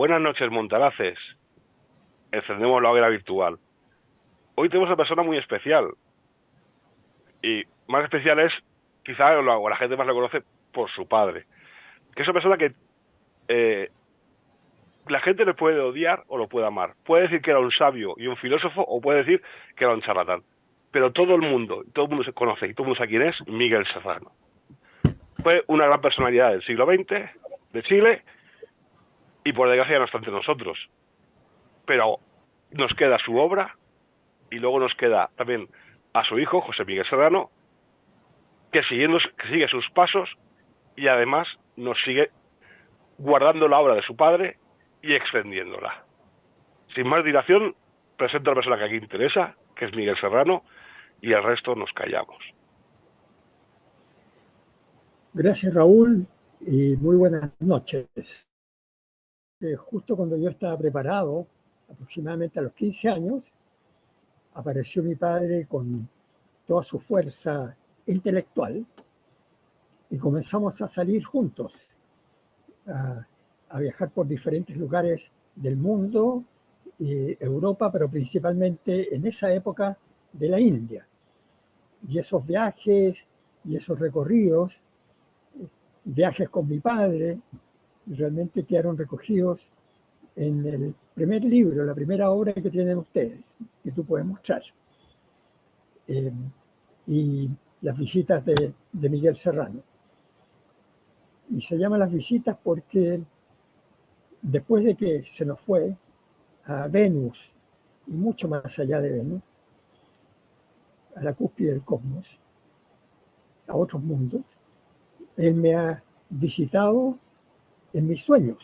Buenas noches, Montaraces. Encendemos la hoguera virtual. Hoy tenemos una persona muy especial. Y más especial es, quizá la gente más lo conoce por su padre. Que es una persona que eh, la gente le puede odiar o lo puede amar. Puede decir que era un sabio y un filósofo, o puede decir que era un charlatán. Pero todo el mundo se conoce y todo el mundo sabe quién es Miguel Serrano. Fue una gran personalidad del siglo XX, de Chile, y por desgracia ya no está entre nosotros. Pero nos queda su obra y luego nos queda también a su hijo, José Miguel Serrano, que sigue sus pasos y además nos sigue guardando la obra de su padre y extendiéndola. Sin más dilación, presento a la persona que aquí interesa, que es Miguel Serrano, y el resto nos callamos. Gracias, Raúl, y muy buenas noches. Justo cuando yo estaba preparado, aproximadamente a los 15 años, apareció mi padre con toda su fuerza intelectual y comenzamos a salir juntos, a viajar por diferentes lugares del mundo, Europa, pero principalmente en esa época de la India. Y esos viajes y esos recorridos, viajes con mi padre, realmente quedaron recogidos en el primer libro, la primera obra que tienen ustedes, que tú puedes mostrar. Y las visitas de Miguel Serrano. Y se llaman las visitas porque después de que se nos fue a Venus y mucho más allá de Venus, a la cúspide del cosmos, a otros mundos, él me ha visitado en mis sueños,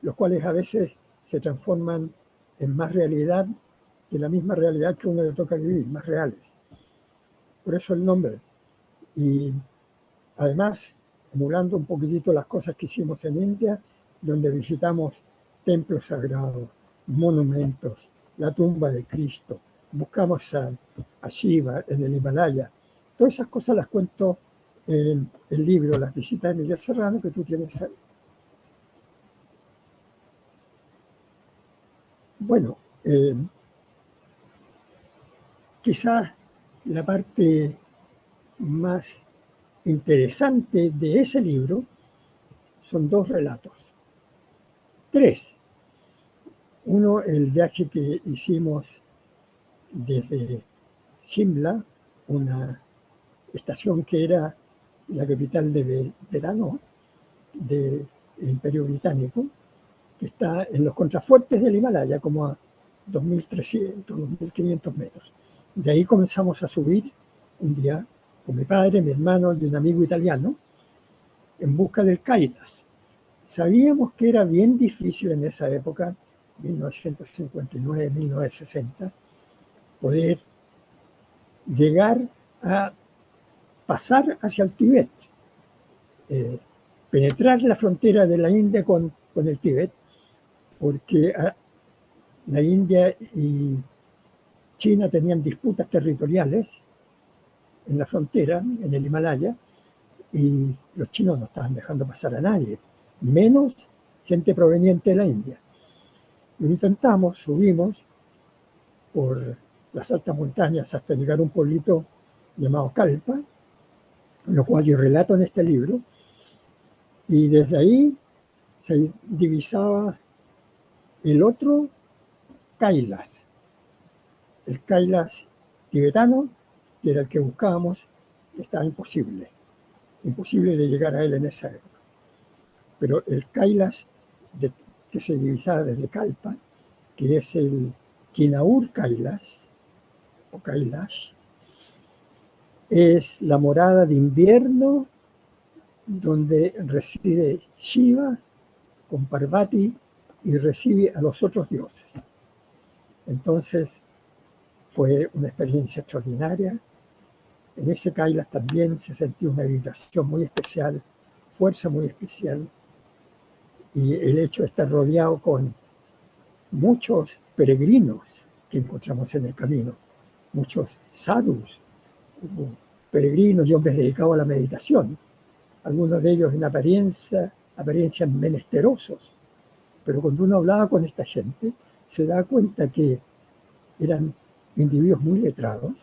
los cuales a veces se transforman en más realidad que la misma realidad que uno le toca vivir, más reales. Por eso el nombre. Y además, emulando un poquitito las cosas que hicimos en India, donde visitamos templos sagrados, monumentos, la tumba de Cristo, buscamos a Shiva en el Himalaya. Todas esas cosas las cuento en el libro Las visitas de Miguel Serrano, que tú tienes ahí. Bueno, quizás la parte más interesante de ese libro son dos relatos. Tres. Uno, el viaje que hicimos desde Shimla, una estación que era la capital de verano del Imperio Británico, que está en los contrafuertes del Himalaya, como a 2.300, 2.500 metros. De ahí comenzamos a subir un día con mi padre, mi hermano y un amigo italiano, en busca del Kailas. Sabíamos que era bien difícil en esa época, 1959, 1960, poder llegar a pasar hacia el Tíbet, penetrar la frontera de la India con el Tíbet, porque la India y China tenían disputas territoriales en la frontera, en el Himalaya, y los chinos no estaban dejando pasar a nadie, menos gente proveniente de la India. Lo intentamos, subimos por las altas montañas hasta llegar a un pueblito llamado Kalpa, lo cual yo relato en este libro, y desde ahí se divisaba el otro Kailas, el Kailas tibetano, que era el que buscábamos, que estaba imposible de llegar a él en esa época. Pero el Kailas que se divisaba desde Kalpa, que es el Kinaur Kailas, o Kailash, es la morada de invierno donde reside Shiva con Parvati y recibe a los otros dioses. Entonces fue una experiencia extraordinaria. En ese Kailas también se sentía una vibración muy especial, fuerza muy especial, y el hecho de estar rodeado con muchos peregrinos que encontramos en el camino, muchos sadhus, peregrinos y hombres dedicados a la meditación, algunos de ellos en apariencia apariencias menesterosos, pero cuando uno hablaba con esta gente, se da cuenta que eran individuos muy letrados,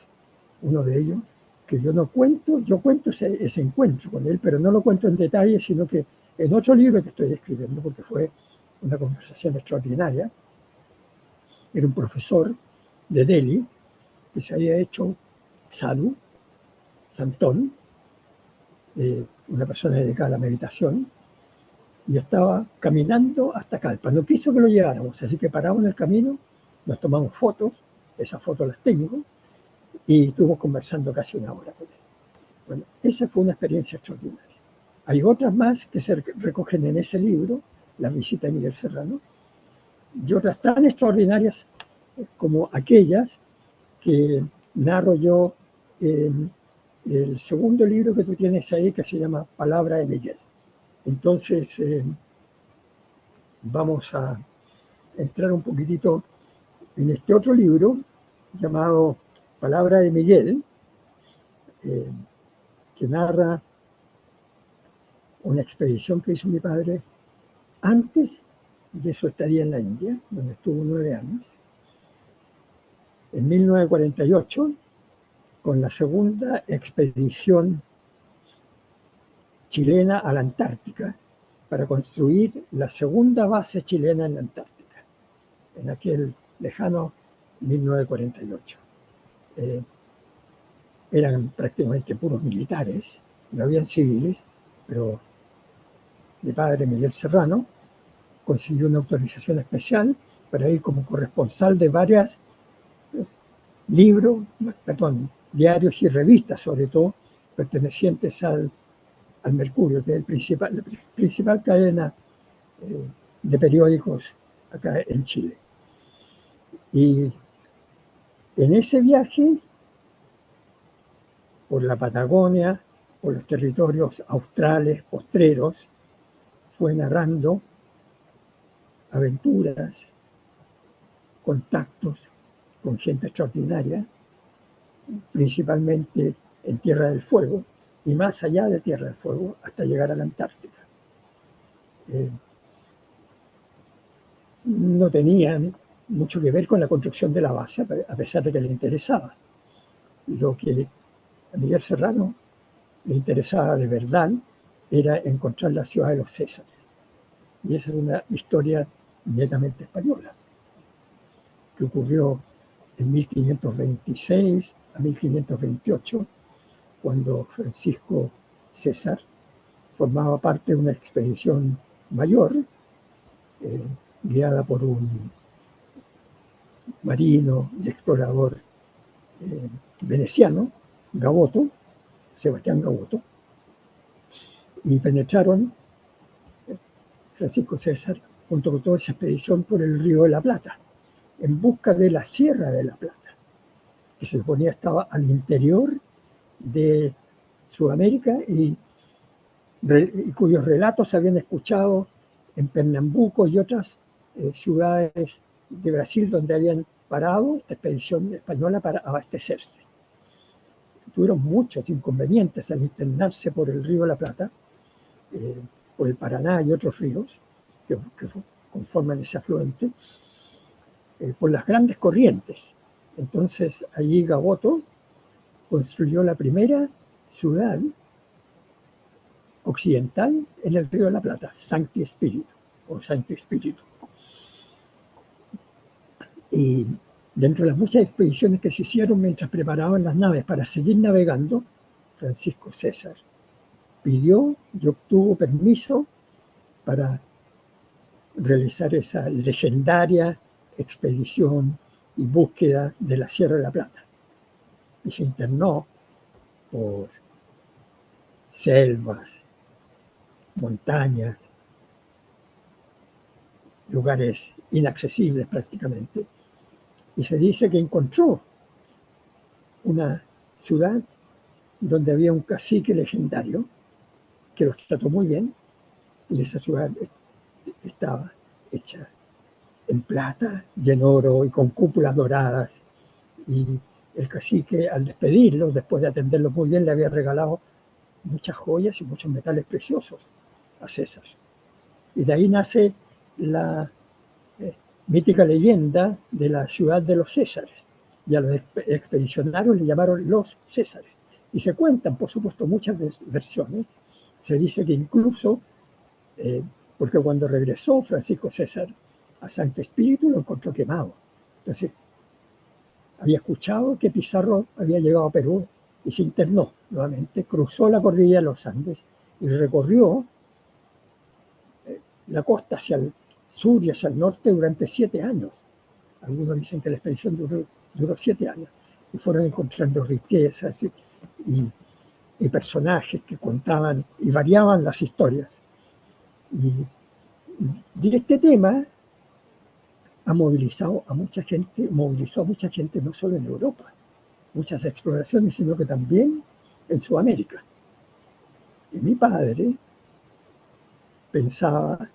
uno de ellos, que yo cuento ese encuentro con él, pero no lo cuento en detalle, sino que en otro libro que estoy escribiendo, porque fue una conversación extraordinaria, era un profesor de Delhi que se había hecho sadhu, santón, una persona dedicada a la meditación, y estaba caminando hasta Calpa. No quiso que lo lleváramos, así que paramos en el camino, nos tomamos fotos, esas fotos las tengo, y estuvimos conversando casi una hora con él. Bueno, esa fue una experiencia extraordinaria. Hay otras más que se recogen en ese libro, La visita de Miguel Serrano, y otras tan extraordinarias como aquellas que narro yo en el segundo libro que tú tienes ahí, que se llama Palabra de Miguel. Entonces, vamos a entrar un poquitito en este otro libro llamado Palabra de Miguel, que narra una expedición que hizo mi padre antes de su estadía en la India, donde estuvo 9 años, en 1948, con la segunda expedición chilena a la Antártica, para construir la segunda base chilena en la Antártica, en aquel lejano 1948. Eran prácticamente puros militares, no habían civiles, pero mi padre Miguel Serrano consiguió una autorización especial para ir como corresponsal de varios diarios y revistas, sobre todo pertenecientes al Mercurio, que es la principal cadena de periódicos acá en Chile. Y en ese viaje por la Patagonia, por los territorios australes, postreros, fue narrando aventuras, contactos con gente extraordinaria, principalmente en Tierra del Fuego y más allá de Tierra del Fuego hasta llegar a la Antártica. No tenían mucho que ver con la construcción de la base, a pesar de que le interesaba. Lo que a Miguel Serrano le interesaba de verdad era encontrar la ciudad de los Césares. Y esa es una historia netamente española, que ocurrió en 1526 a 1528, cuando Francisco César formaba parte de una expedición mayor, guiada por un marino y explorador veneciano, Gaboto, Sebastián Gaboto, y penetraron Francisco César junto con toda esa expedición por el Río de la Plata, en busca de la Sierra de la Plata, que se suponía estaba al interior de Sudamérica y cuyos relatos se habían escuchado en Pernambuco y otras ciudades de Brasil donde habían parado esta expedición española para abastecerse. Tuvieron muchos inconvenientes al internarse por el Río de la Plata, por el Paraná y otros ríos que conforman ese afluente, por las grandes corrientes. Entonces allí Gaboto construyó la primera ciudad occidental en el Río de la Plata, Sancti Spiritu, o Sancti Spiritu. Y dentro de las muchas expediciones que se hicieron mientras preparaban las naves para seguir navegando, Francisco César pidió y obtuvo permiso para realizar esa legendaria expedición y búsqueda de la Sierra de la Plata. Y se internó por selvas, montañas, lugares inaccesibles prácticamente, y se dice que encontró una ciudad donde había un cacique legendario que los trató muy bien, y esa ciudad estaba hecha en plata y en oro y con cúpulas doradas, y el cacique, al despedirlos, después de atenderlos muy bien, le había regalado muchas joyas y muchos metales preciosos a César. Y de ahí nace la mítica leyenda de la ciudad de los Césares. Y a los expedicionarios le llamaron los Césares. Y se cuentan, por supuesto, muchas versiones. Se dice que incluso, porque cuando regresó Francisco César a Santo Espíritu lo encontró quemado. Entonces, había escuchado que Pizarro había llegado a Perú y se internó nuevamente, cruzó la cordillera de los Andes y recorrió la costa hacia el sur y hacia el norte durante 7 años. Algunos dicen que la expedición duró 7 años y fueron encontrando riquezas y personajes que contaban y variaban las historias. Y este tema ha movilizado a mucha gente, movilizó a mucha gente no solo en Europa, muchas exploraciones, sino que también en Sudamérica. Y mi padre pensaba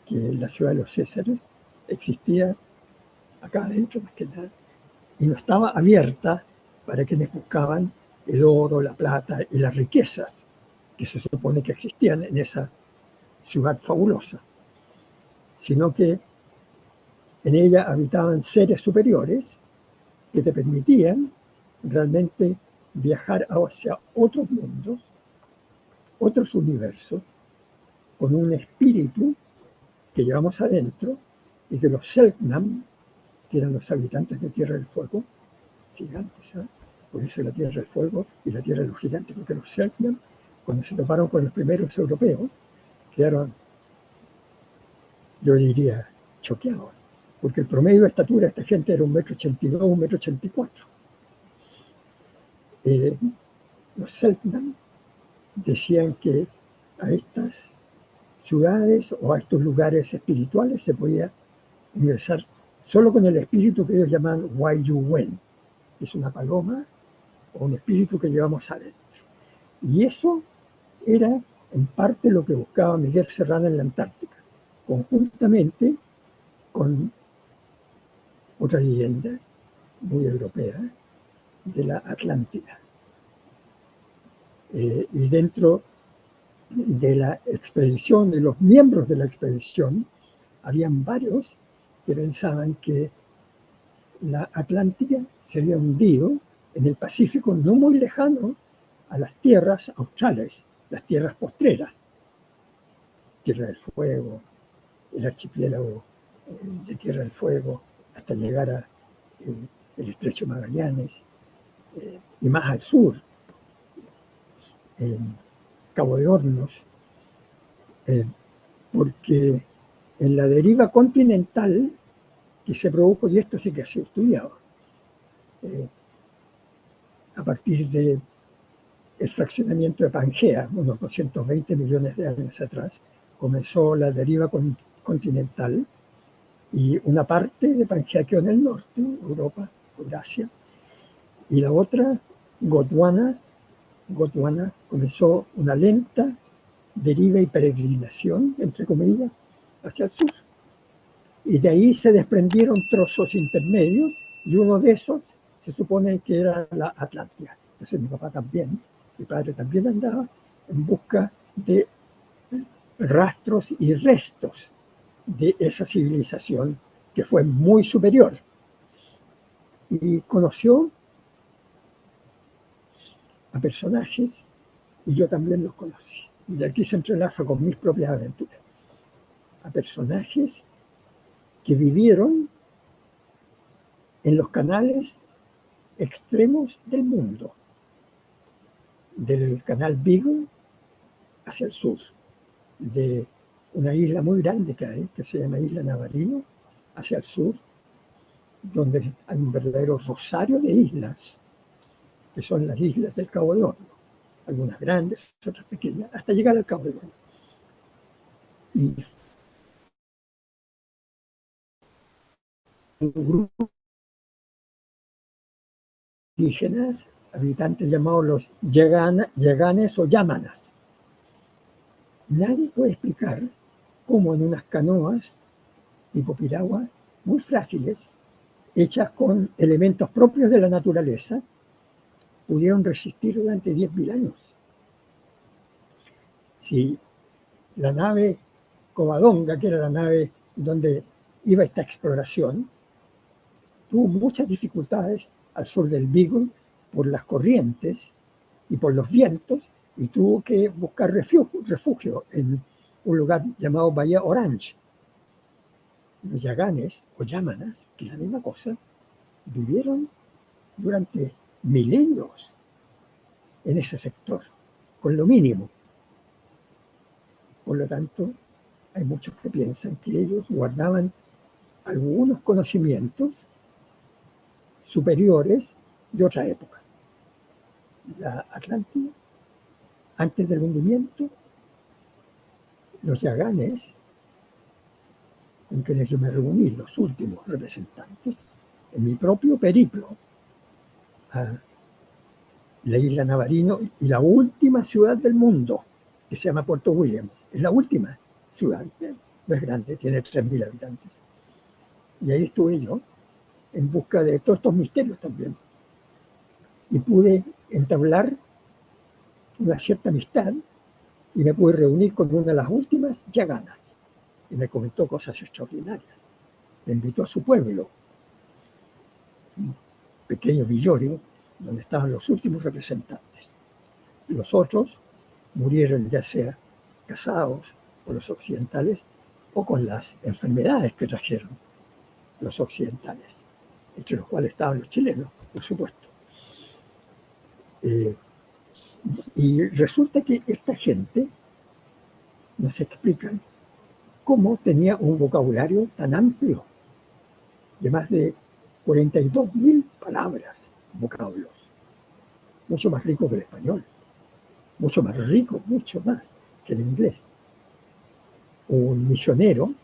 que la ciudad de los Césares existía acá adentro más que nada, y no estaba abierta para quienes buscaban el oro, la plata y las riquezas que se supone que existían en esa ciudad fabulosa, sino que en ella habitaban seres superiores que te permitían realmente viajar hacia otros mundos, otros universos, con un espíritu que llevamos adentro y que los Selknam, que eran los habitantes de Tierra del Fuego, gigantes, ¿eh? Por eso la Tierra del Fuego y la Tierra de los gigantes, porque los Selknam, cuando se toparon con los primeros europeos, quedaron, yo diría, choqueados, porque el promedio de estatura de esta gente era 1,82 m, 1,84 m. Los Selknam decían que a estas ciudades o a estos lugares espirituales se podía ingresar solo con el espíritu que ellos llaman Wai-Yu-Wen, que es una paloma o un espíritu que llevamos adentro. Y eso era en parte lo que buscaba Miguel Serrano en la Antártica, conjuntamente con otra leyenda muy europea de la Atlántida. Y dentro de la expedición, de los miembros de la expedición, habían varios que pensaban que la Atlántida se había hundido en el Pacífico no muy lejano a las tierras australes, las tierras postreras, Tierra del Fuego, el archipiélago de Tierra del Fuego, hasta llegar a el Estrecho Magallanes, y más al sur, Cabo de Hornos, porque en la deriva continental que se produjo, y esto sí que ha sido estudiado, a partir del fraccionamiento de Pangea, unos 220 millones de años atrás, comenzó la deriva continental y una parte de Pangea quedó en el norte, Europa, Eurasia, y la otra, Gondwana, comenzó una lenta deriva y peregrinación, entre comillas, hacia el sur. Y de ahí se desprendieron trozos intermedios, y uno de esos se supone que era la Atlántida. Entonces mi padre también andaba en busca de rastros y restos de esa civilización que fue muy superior. Y conoció a personajes, y yo también los conocí. Y aquí se entrelaza con mis propias aventuras. A personajes que vivieron en los canales extremos del mundo, del canal Beagle hacia el sur, de una isla muy grande que hay, que se llama Isla Navarino, hacia el sur, donde hay un verdadero rosario de islas, que son las islas del Cabo de Hornos, algunas grandes, otras pequeñas, hasta llegar al Cabo de Hornos. Y un grupo de indígenas, habitantes llamados los yaganes o yámanas. Nadie puede explicar cómo en unas canoas tipo piragua, muy frágiles, hechas con elementos propios de la naturaleza, pudieron resistir durante 10.000 años. Si la nave Covadonga, que era la nave donde iba esta exploración, tuvo muchas dificultades al sur del Beagle por las corrientes y por los vientos, y tuvo que buscar refugio en un lugar llamado Bahía Orange. Los yaganes o yámanas, que es la misma cosa, vivieron durante milenios en ese sector, con lo mínimo. Por lo tanto, hay muchos que piensan que ellos guardaban algunos conocimientos superiores de otra época. La Atlántida, antes del hundimiento, los yaganes, con quienes yo me reuní, los últimos representantes, en mi propio periplo a la isla Navarino y la última ciudad del mundo, que se llama Puerto Williams. Es la última ciudad, no es grande, tiene 3.000 habitantes. Y ahí estuve yo, en busca de todos estos misterios también. Y pude entablar una cierta amistad y me pude reunir con una de las últimas yaganas. Y me comentó cosas extraordinarias. Me invitó a su pueblo, un pequeño Villorio, donde estaban los últimos representantes. Los otros murieron ya sea casados por los occidentales o con las enfermedades que trajeron los occidentales, entre los cuales estaban los chilenos, por supuesto. Y resulta que esta gente nos explica cómo tenía un vocabulario tan amplio, de más de 42.000 palabras, vocablos, mucho más rico que el español, mucho más rico, mucho más que el inglés. Un misionero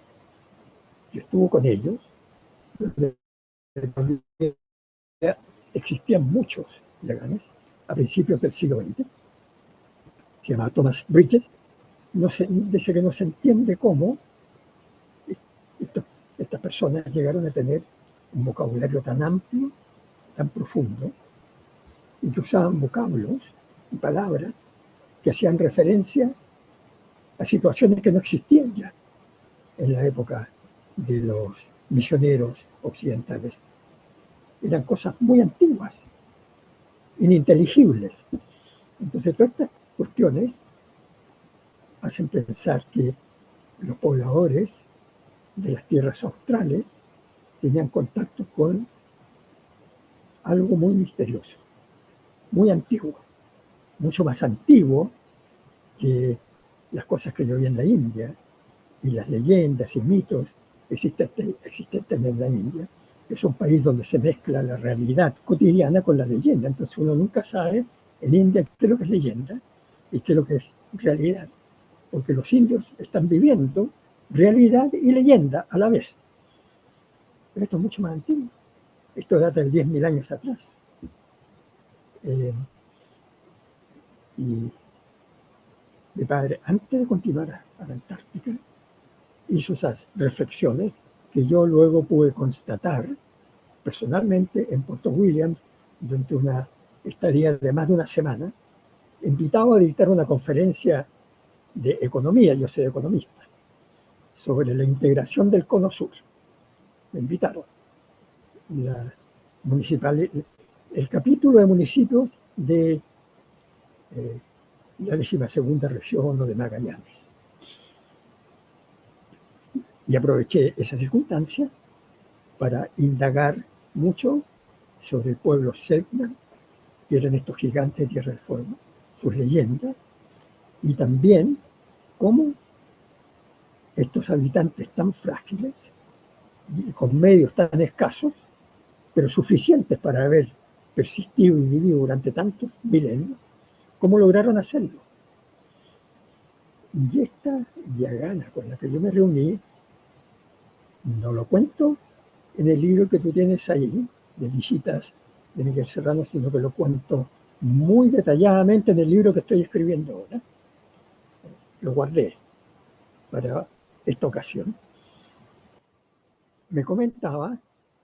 que estuvo con ellos, existían muchos yaganes a principios del siglo XX, se llama Thomas Bridges. Dice que no se entiende cómo estas personas llegaron a tener un vocabulario tan amplio, tan profundo, y que usaban vocablos y palabras que hacían referencia a situaciones que no existían ya en la época de los misioneros occidentales. Eran cosas muy antiguas, ininteligibles. Entonces, todas estas cuestiones hacen pensar que los pobladores de las tierras australes tenían contacto con algo muy misterioso, muy antiguo, mucho más antiguo que las cosas que yo vi en la India y las leyendas y mitos existentes en la India, que es un país donde se mezcla la realidad cotidiana con la leyenda. Entonces uno nunca sabe en India qué es lo que es leyenda y qué es lo que es realidad, porque los indios están viviendo realidad y leyenda a la vez. Pero esto es mucho más antiguo. Esto data de 10.000 años atrás. Y mi padre, antes de continuar a la Antártica, hizo esas reflexiones que yo luego pude constatar personalmente en Puerto Williams durante una estadía de más de una semana, invitado a dictar una conferencia de economía, yo soy economista, sobre la integración del Cono Sur. Me invitaron. La municipal, el capítulo de municipios de la 12ª región o de Magallanes. Y aproveché esa circunstancia para indagar mucho sobre el pueblo Selknam, que eran estos gigantes de Tierra del Fuego, sus leyendas, y también cómo estos habitantes tan frágiles y con medios tan escasos, pero suficientes para haber persistido y vivido durante tantos milenios, cómo lograron hacerlo. Y esta yagana con la que yo me reuní, no lo cuento en el libro que tú tienes ahí, de visitas de Miguel Serrano, sino que lo cuento muy detalladamente en el libro que estoy escribiendo ahora. Lo guardé para esta ocasión. Me comentaba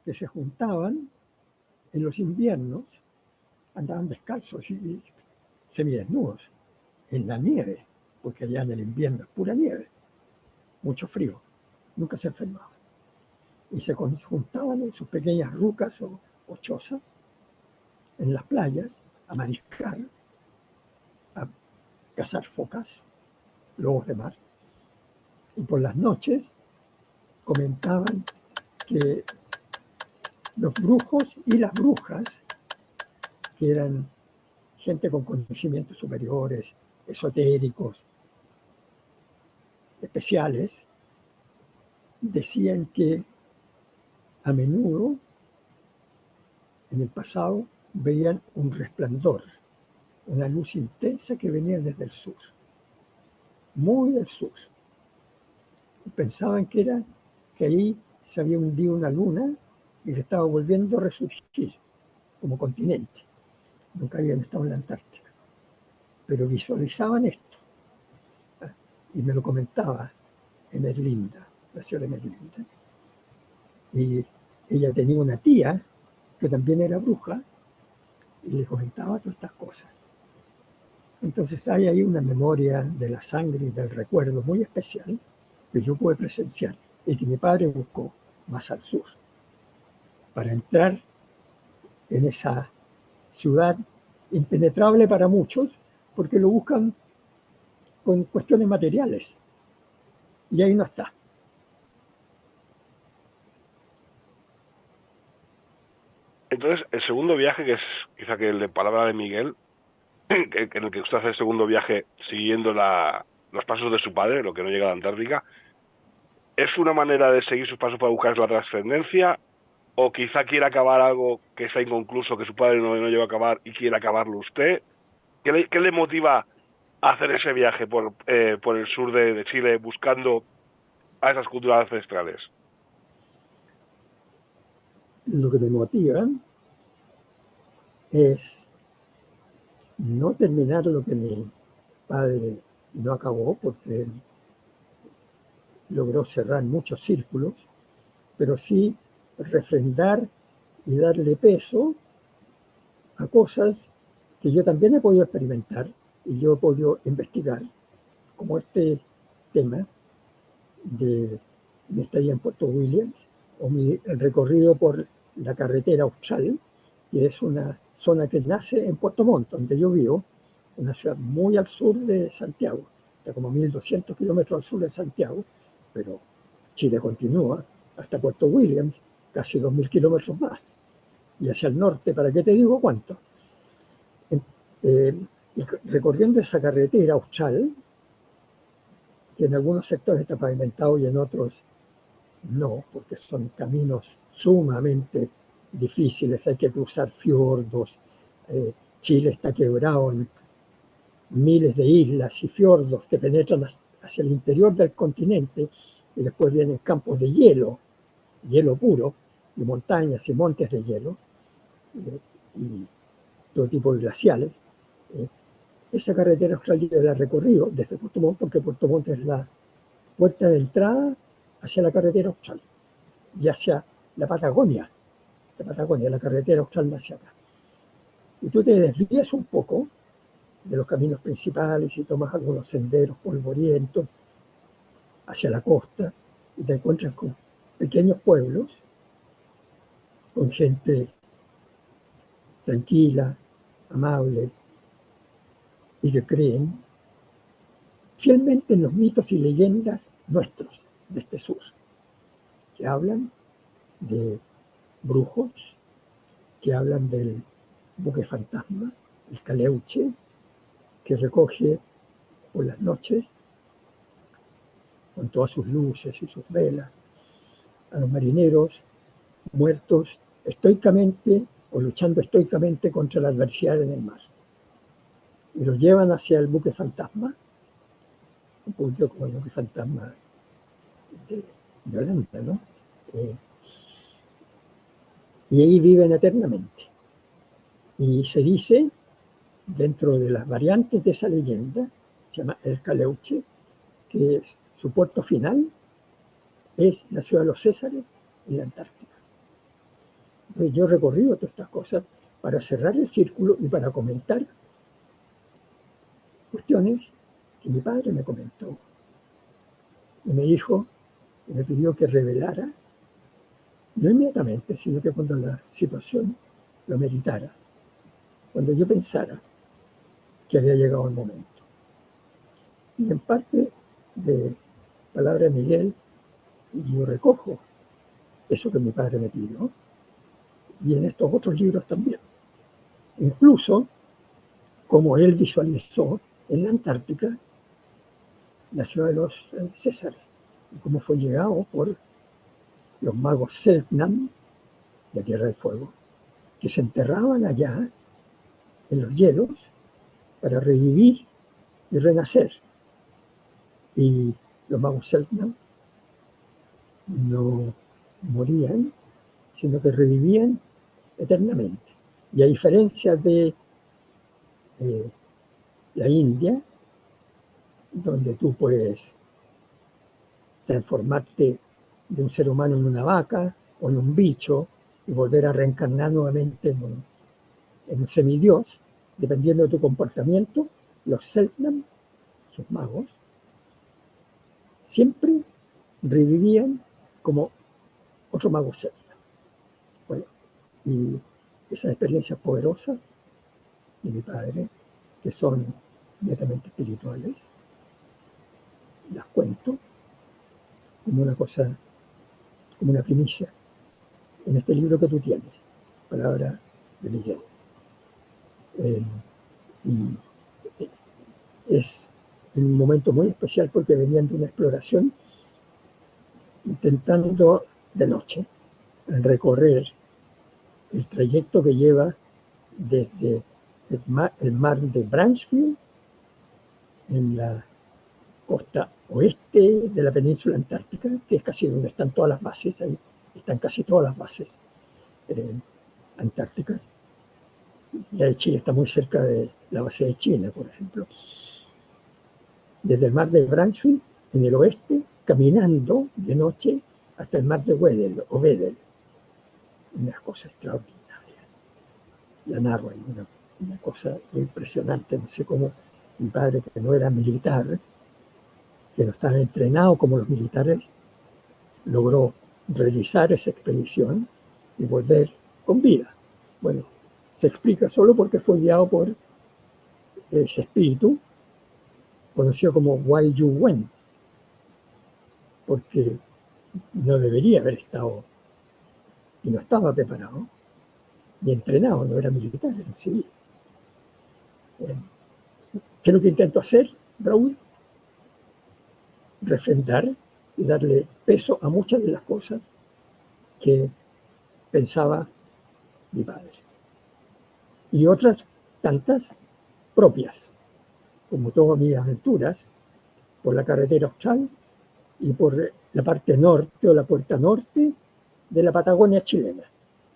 que se juntaban en los inviernos, andaban descalzos y semidesnudos en la nieve, porque allá en el invierno es pura nieve. mucho frío, nunca se enfermaban. Y se juntaban en sus pequeñas rucas o chozas en las playas a mariscar, a cazar focas, lobos de mar. Y por las noches comentaban que los brujos y las brujas, que eran gente con conocimientos superiores, esotéricos, especiales, decían que a menudo en el pasado veían un resplandor, una luz intensa que venía desde el sur, muy del sur. Y pensaban que ahí se había hundido una luna y que estaba volviendo a resurgir como continente. Nunca habían estado en la Antártica, pero visualizaban esto. Y me lo comentaba Emerlinda, la señora Emerlinda. Y ella tenía una tía que también era bruja y le comentaba todas estas cosas. Entonces hay ahí una memoria de la sangre y del recuerdo muy especial que yo pude presenciar y que mi padre buscó más al sur para entrar en esa ciudad impenetrable para muchos porque lo buscan con cuestiones materiales y ahí no está. Entonces, el segundo viaje, que es quizá que el de palabra de Miguel, en el que usted hace el segundo viaje siguiendo los pasos de su padre, lo que no llega a la Antártica, ¿es una manera de seguir sus pasos para buscar la trascendencia? ¿O quizá quiera acabar algo que está inconcluso, que su padre no llegó a acabar y quiere acabarlo usted? ¿Qué le motiva a hacer ese viaje por el sur de Chile buscando a esas culturas ancestrales? Lo que me motiva es no terminar lo que mi padre no acabó, porque logró cerrar muchos círculos, pero sí refrendar y darle peso a cosas que yo también he podido experimentar y yo he podido investigar, como este tema de mi estadía en Puerto Williams o el recorrido por la carretera austral, que es una zona que nace en Puerto Montt, donde yo vivo, una ciudad muy al sur de Santiago, está como 1.200 kilómetros al sur de Santiago, pero Chile continúa hasta Puerto Williams, casi 2.000 kilómetros más, y hacia el norte, ¿para qué te digo cuánto? Y recorriendo esa carretera austral, que en algunos sectores está pavimentado y en otros no, porque son caminos sumamente difíciles, hay que cruzar fiordos, Chile está quebrado en miles de islas y fiordos que penetran hacia el interior del continente y después vienen campos de hielo, hielo puro, y montañas y montes de hielo, y todo tipo de glaciales. Esa carretera australiana la he recorrido desde Puerto Montt, porque Puerto Montt es la puerta de entrada hacia la carretera austral y hacia la Patagonia, la carretera austral hacia acá. Y tú te desvías un poco de los caminos principales y tomas algunos senderos polvorientos hacia la costa y te encuentras con pequeños pueblos, con gente tranquila, amable, y que creen fielmente en los mitos y leyendas nuestros de este sur, que hablan de brujos, que hablan del buque fantasma, el Caleuche, que recoge por las noches, con todas sus luces y sus velas, a los marineros muertos estoicamente o luchando estoicamente contra la adversidad en el mar. Y los llevan hacia el buque fantasma, un poquito como el buque fantasma de Holanda, ¿no? Y ahí viven eternamente. Y se dice, dentro de las variantes de esa leyenda, se llama el Caleuche, que su puerto final es la ciudad de los Césares en la Antártica. Entonces yo he recorrido todas estas cosas para cerrar el círculo y para comentar cuestiones que mi padre me comentó y me dijo, y me pidió que revelara, no inmediatamente, sino que cuando la situación lo meritara, cuando yo pensara que había llegado el momento. Y en parte de palabra de Miguel, yo recojo eso que mi padre me pidió, y en estos otros libros también. Incluso como él visualizó en la Antártica la ciudad de los Césares, y cómo fue llegado por los magos Selknam, de Tierra del Fuego, que se enterraban allá en los hielos para revivir y renacer. Y los magos Selknam no morían, sino que revivían eternamente. Y a diferencia de la India, donde tú puedes transformarte de un ser humano en una vaca o en un bicho y volver a reencarnar nuevamente en un semidios, dependiendo de tu comportamiento, los Selknam, sus magos, siempre revivían como otro mago Selknam. Bueno, y esas experiencias poderosas de mi padre, que son netamente espirituales, las cuento como una cosa, como una primicia en este libro que tú tienes, Palabra de Miguel. Y es un momento muy especial porque venían de una exploración intentando de noche recorrer el trayecto que lleva desde el mar de Bransfield en la costa oeste de la península antártica, que es casi donde están todas las bases, ahí están casi todas las bases antárticas. La de Chile está muy cerca de la base de China, por ejemplo. Desde el mar de Bransfield, en el oeste, caminando de noche hasta el mar de Weddell, o Weddell. Una cosa extraordinaria. La narro ahí, una cosa impresionante. No sé cómo mi padre, que no era militar, que no estaba entrenado como los militares, logró realizar esa expedición y volver con vida. Bueno, se explica solo porque fue guiado por ese espíritu, conocido como Wai Yu Wen, porque no debería haber estado, y no estaba preparado, ni entrenado, no era militar, era civil. ¿Qué es lo que intento hacer, Raúl? Refrendar y darle peso a muchas de las cosas que pensaba mi padre. Y otras tantas propias, como todas mis aventuras, por la carretera austral y por la parte norte o la puerta norte de la Patagonia chilena,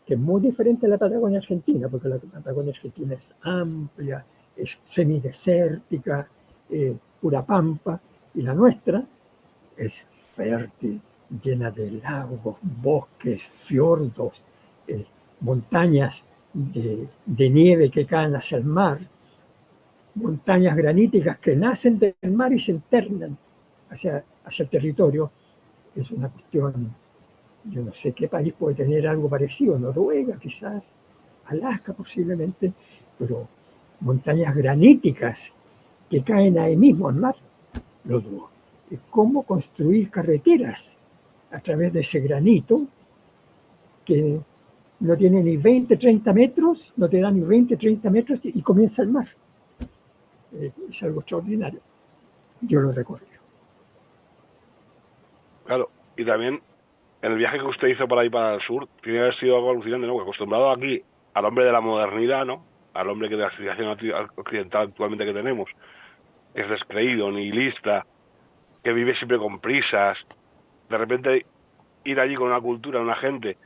que es muy diferente a la Patagonia argentina, porque la Patagonia argentina es amplia, es semidesértica, pura pampa, y la nuestra es fértil, llena de lagos, bosques, fiordos, montañas de nieve que caen hacia el mar, montañas graníticas que nacen del mar y se internan hacia el territorio. Es una cuestión, yo no sé qué país puede tener algo parecido, Noruega quizás, Alaska posiblemente, pero montañas graníticas que caen ahí mismo al mar, lo dudo. ¿Cómo construir carreteras a través de ese granito que no tiene ni 20, 30 metros, no te da ni 20, 30 metros y comienza el mar? Es algo extraordinario. Yo lo recorrí. Claro, y también en el viaje que usted hizo para ahí para el sur, tiene que haber sido algo alucinante, ¿no? Porque acostumbrado aquí al hombre de la modernidad, ¿no? Al hombre que de la civilización occidental actualmente que tenemos, que es descreído, nihilista, que vive siempre con prisas, de repente ir allí con una cultura, una gente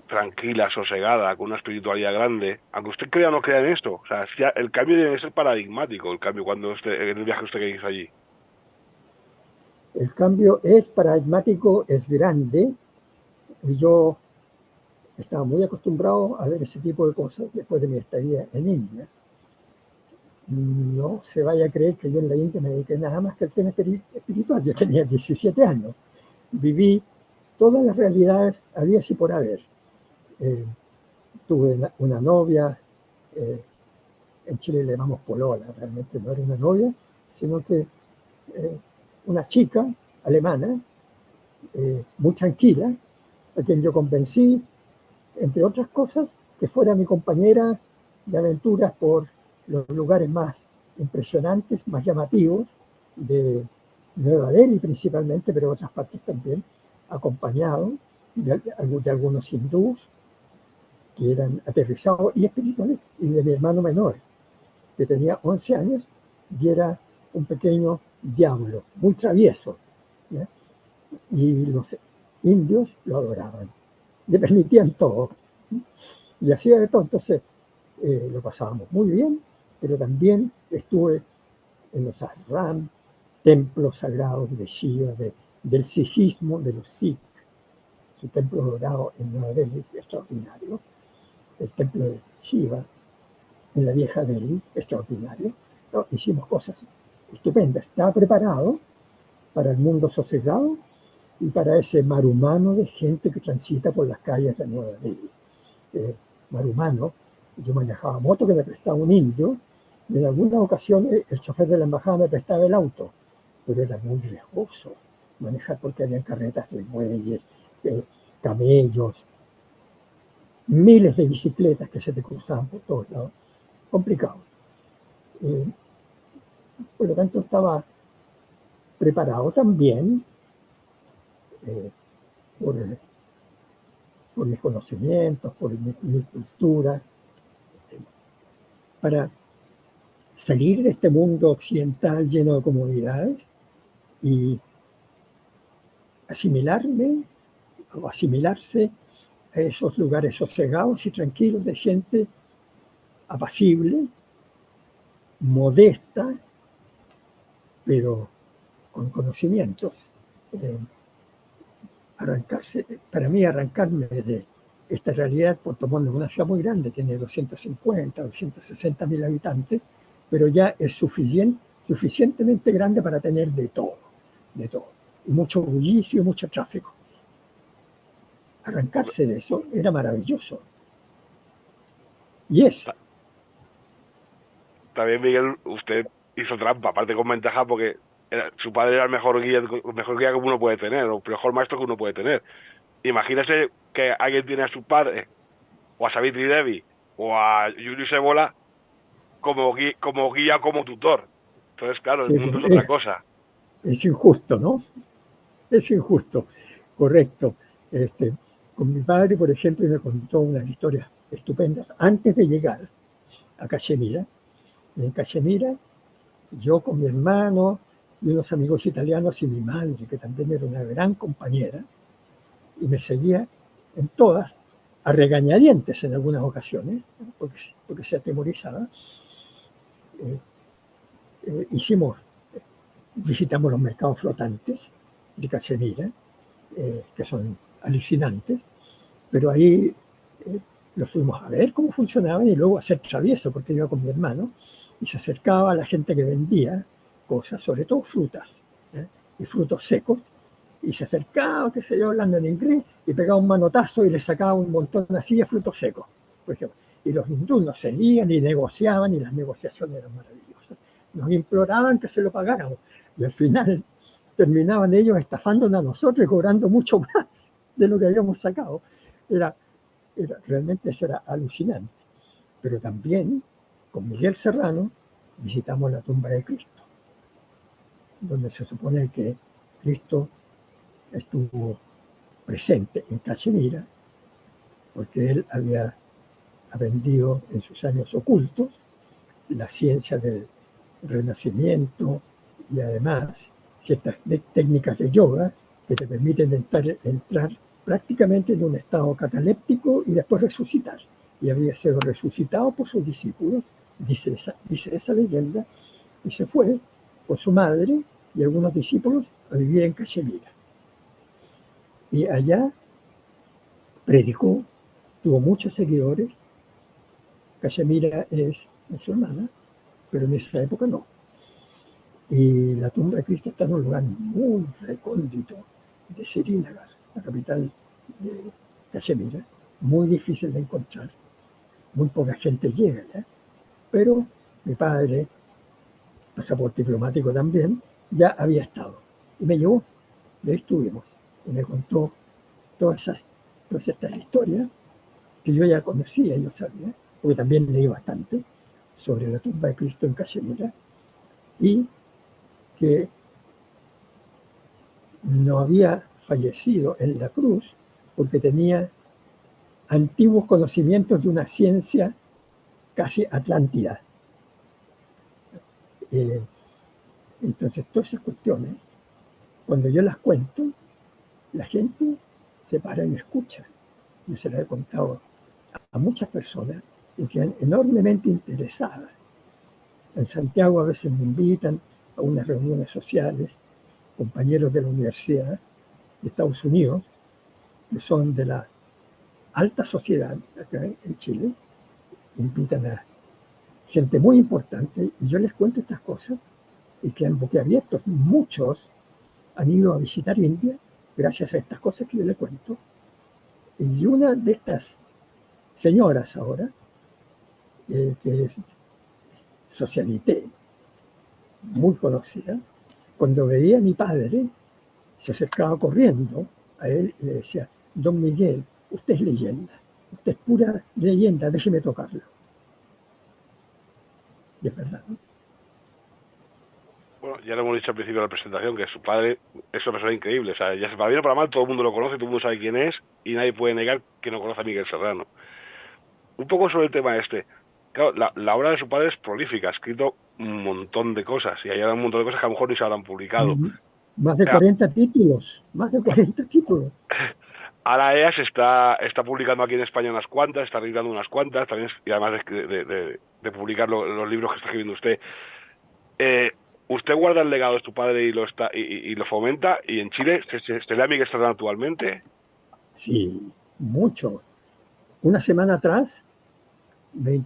tranquila, sosegada, con una espiritualidad grande, aunque usted crea o no crea en esto, o sea, el cambio debe ser paradigmático, el cambio cuando en el viaje usted que hizo allí. El cambio es paradigmático, es grande, y yo estaba muy acostumbrado a ver ese tipo de cosas después de mi estadía en India. no se vaya a creer que yo en la India me dediqué nada más que al tema espiritual. Yo tenía 17 años, viví todas las realidades habidas y por haber. Eh, tuve una novia, eh, en Chile le llamamos polola, realmente no era una novia, sino que una chica alemana, muy tranquila, a quien yo convencí, entre otras cosas, que fuera mi compañera de aventuras por los lugares más impresionantes, más llamativos de Nueva Delhi principalmente, pero otras partes también, acompañado de algunos hindús que eran aterrizados y espirituales, y de mi hermano menor, que tenía 11 años y era un pequeño diablo, muy travieso, ¿ya? Y los indios lo adoraban, le permitían todo, y hacía de todo. Entonces lo pasábamos muy bien, pero también estuve en los ashram, templos sagrados de Shiva, del sijismo, de los Sikhs, su templo dorado en Nueva Delhi, extraordinario, el templo de Shiva en la vieja Delhi, extraordinario. ¿No? Hicimos cosas estupendas. Estaba preparado para el mundo sosegado y para ese mar humano de gente que transita por las calles de Nueva Delhi. Mar humano, yo manejaba moto que me prestaba un indio, y en algunas ocasiones el chofer de la embajada me prestaba el auto, pero era muy riesgoso manejar porque había carretas de bueyes, camellos, miles de bicicletas que se te cruzaban por todos lados. Complicado. Eh, por lo tanto, estaba preparado también eh, por, por, mis conocimientos, por mi cultura, para salir de este mundo occidental lleno de comodidades y asimilarme o asimilarse a esos lugares sosegados y tranquilos de gente apacible, modesta, pero con conocimientos. Eh, para mí arrancarme de esta realidad, Puerto Montt es una ciudad muy grande, tiene 250, 260 mil habitantes, pero ya es suficientemente grande para tener de todo, y mucho bullicio y mucho tráfico. Arrancarse de eso era maravilloso. Y es. También, Miguel, usted hizo trampa, aparte con ventaja, porque su padre era el mejor guía que uno puede tener, o el mejor maestro que uno puede tener. Imagínese que alguien tiene a su padre, o a Savitri Devi, o a Julius Evola como guía, como tutor. Entonces, claro, el Sí, mundo es otra cosa. es injusto, ¿no? Es injusto, correcto. Este, con mi padre, por ejemplo, me contó unas historias estupendas antes de llegar a Cachemira. En Cachemira, yo con mi hermano y unos amigos italianos y mi madre, que también era una gran compañera, y me seguía en todas, a regañadientes en algunas ocasiones, porque se atemorizaba. Eh, visitamos los mercados flotantes de Cachemira, que son alucinantes, pero ahí los fuimos a ver cómo funcionaban y luego a hacer travieso, porque iba con mi hermano, y se acercaba a la gente que vendía cosas, sobre todo frutas, y frutos secos, y se acercaba, qué sé yo, hablando en inglés, y pegaba un manotazo y le sacaba un montón así de frutos secos, por ejemplo. Y los hindúes nos seguían y negociaban, y las negociaciones eran maravillosas. Nos imploraban que se lo pagáramos, y al final terminaban ellos estafándonos a nosotros y cobrando mucho más de lo que habíamos sacado. Era, realmente eso era alucinante. Pero también con Miguel Serrano visitamos la tumba de Cristo, donde se supone que Cristo estuvo presente en Cachemira, porque él había aprendido en sus años ocultos la ciencia del renacimiento y además ciertas técnicas de yoga que te permiten entrar prácticamente en un estado cataléptico y después resucitar. Y había sido resucitado por sus discípulos, dice esa leyenda, y se fue con su madre y algunos discípulos a vivir en Cachemira. Y allá predicó, tuvo muchos seguidores. Cachemira es musulmana, pero en esa época no. Y la tumba de Cristo está en un lugar muy recóndito de Srinagar, la capital de Cachemira, muy difícil de encontrar, muy poca gente llega, ¿ya? Pero mi padre, pasaporte diplomático también, ya había estado y me llevó, y ahí estuvimos, y me contó todas estas historias que yo ya conocía, yo sabía, porque también leí bastante sobre la tumba de Cristo en Cachemira, y que no había fallecido en la cruz porque tenía antiguos conocimientos de una ciencia casi atlántida. Eh, entonces, todas esas cuestiones, cuando yo las cuento, la gente se para y me escucha. Yo se las he contado a muchas personas y quedan enormemente interesadas. En Santiago a veces me invitan a unas reuniones sociales, compañeros de la Universidad de Estados Unidos, que son de la alta sociedad acá en Chile, invitan a gente muy importante y yo les cuento estas cosas y quedan boquiabiertos. Muchos han ido a visitar India gracias a estas cosas que yo les cuento. Y una de estas señoras ahora, que es socialité, muy conocida, cuando veía a mi padre, se acercaba corriendo a él y le decía: Don Miguel, usted es leyenda, usted es pura leyenda, déjeme tocarlo. Y es verdad, ¿no? Bueno, ya lo hemos dicho al principio de la presentación, que su padre es una persona increíble. O sea, ya para bien o para mal, todo el mundo lo conoce, todo el mundo sabe quién es, y nadie puede negar que no conoce a Miguel Serrano. Un poco sobre el tema este. Claro, la obra de su padre es prolífica, ha escrito un montón de cosas, y hay un montón de cosas que a lo mejor ni se habrán publicado. Más de 40 títulos, más de 40 títulos. Ahora ella se está publicando aquí en España unas cuantas, está editando unas cuantas, también, y además de publicar los libros que está escribiendo usted. Usted guarda el legado de su padre y lo fomenta, y en Chile se lee a Miguel Serrano actualmente. Sí, mucho. Una semana atrás me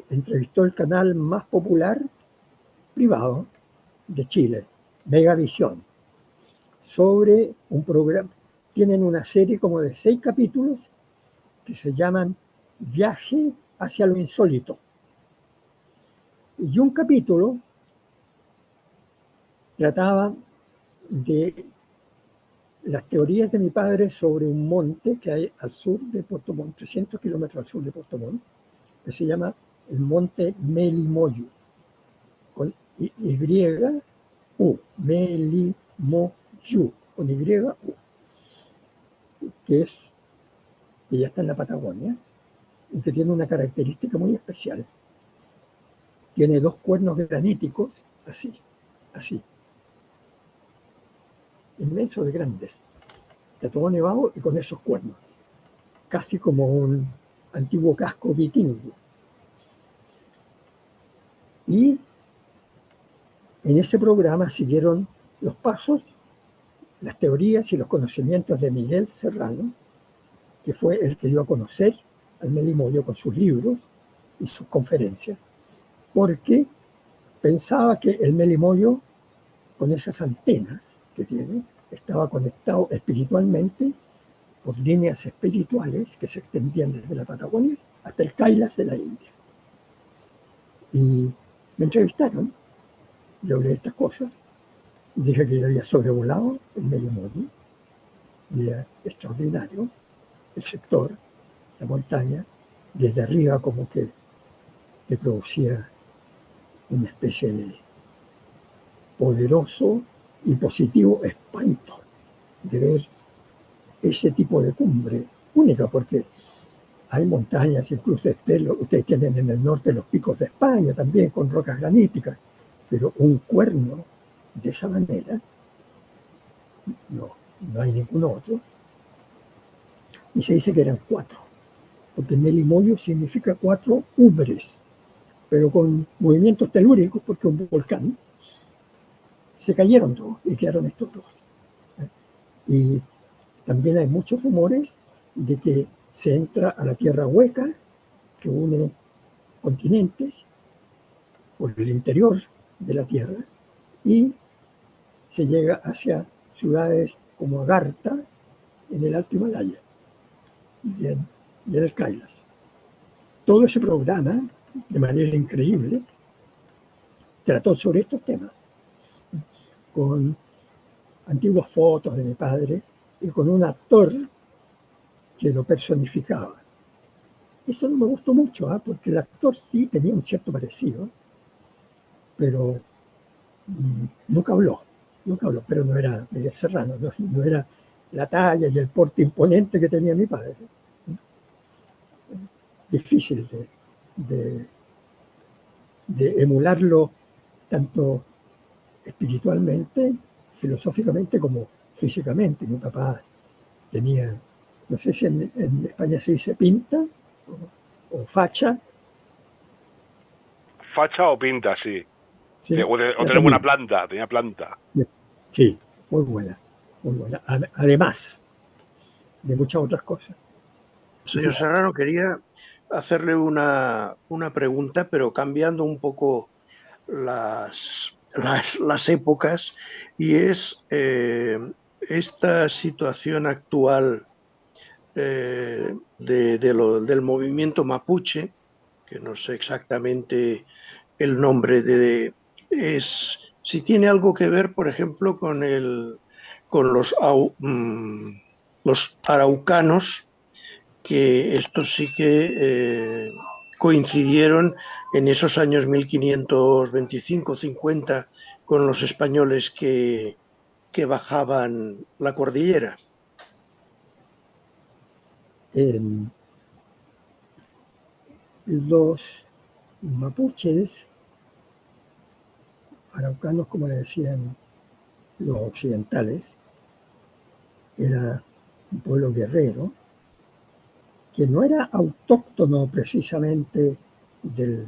entrevistó el canal más popular privado de Chile, Megavisión, sobre un programa. Tienen una serie como de 6 capítulos que se llaman Viaje hacia lo insólito. Y un capítulo trataba de las teorías de mi padre sobre un monte que hay al sur de Puerto Montt, 300 kilómetros al sur de Puerto Montt, que se llama el monte Melimoyu, con Y-U, Melimoyu, con Y-U, que ya está en la Patagonia, y que tiene una característica muy especial. Tiene 2 cuernos graníticos, así, inmensos de grandes. Está todo nevado y con esos cuernos, casi como un antiguo casco vikingo. Y en ese programa siguieron los pasos, las teorías y los conocimientos de Miguel Serrano, que fue el que dio a conocer al Melimoyo con sus libros y sus conferencias, porque pensaba que el Melimoyo, con esas antenas que tiene, estaba conectado espiritualmente por líneas espirituales que se extendían desde la Patagonia hasta el Kailas de la India. Y me entrevistaron, yo hablé de estas cosas, dije que yo había sobrevolado el Melimoyo, y era extraordinario el sector, la montaña, desde arriba como que producía una especie de poderoso y positivo espanto de ver ese tipo de cumbre única, porque hay montañas, incluso ustedes tienen en el norte los picos de España también con rocas graníticas, pero un cuerno de esa manera no hay ningún otro. Y se dice que eran 4, porque Melimoyo significa 4 ubres, pero con movimientos telúricos, porque un volcán, se cayeron todos y quedaron estos 2. Y también hay muchos rumores de que se entra a la tierra hueca que une continentes por el interior de la tierra y se llega hacia ciudades como Agartha en el Alto Himalaya y en el Kailas. Todo ese programa, de manera increíble, trató sobre estos temas, con antiguas fotos de mi padre y con un actor que lo personificaba. Eso no me gustó mucho, porque el actor sí tenía un cierto parecido, pero nunca habló, pero no era Miguel Serrano, no era la talla y el porte imponente que tenía mi padre. Difícil de, de emularlo tanto espiritualmente, filosóficamente como físicamente. Mi papá tenía, no sé si en España se dice pinta o facha. Facha o pinta, sí. Sí, O era tener buena también. planta, tenía planta. Sí, muy buena, muy buena. Además de muchas otras cosas. Y Señor Serrano, quería hacerle una pregunta, pero cambiando un poco las épocas, y es esta situación actual del movimiento mapuche, que no sé exactamente el nombre es si tiene algo que ver, por ejemplo, con los araucanos, que estos sí que coincidieron en esos años 1525-50 con los españoles que bajaban la cordillera. Los mapuches, araucanos como le decían los occidentales, era un pueblo guerrero que no era autóctono precisamente del,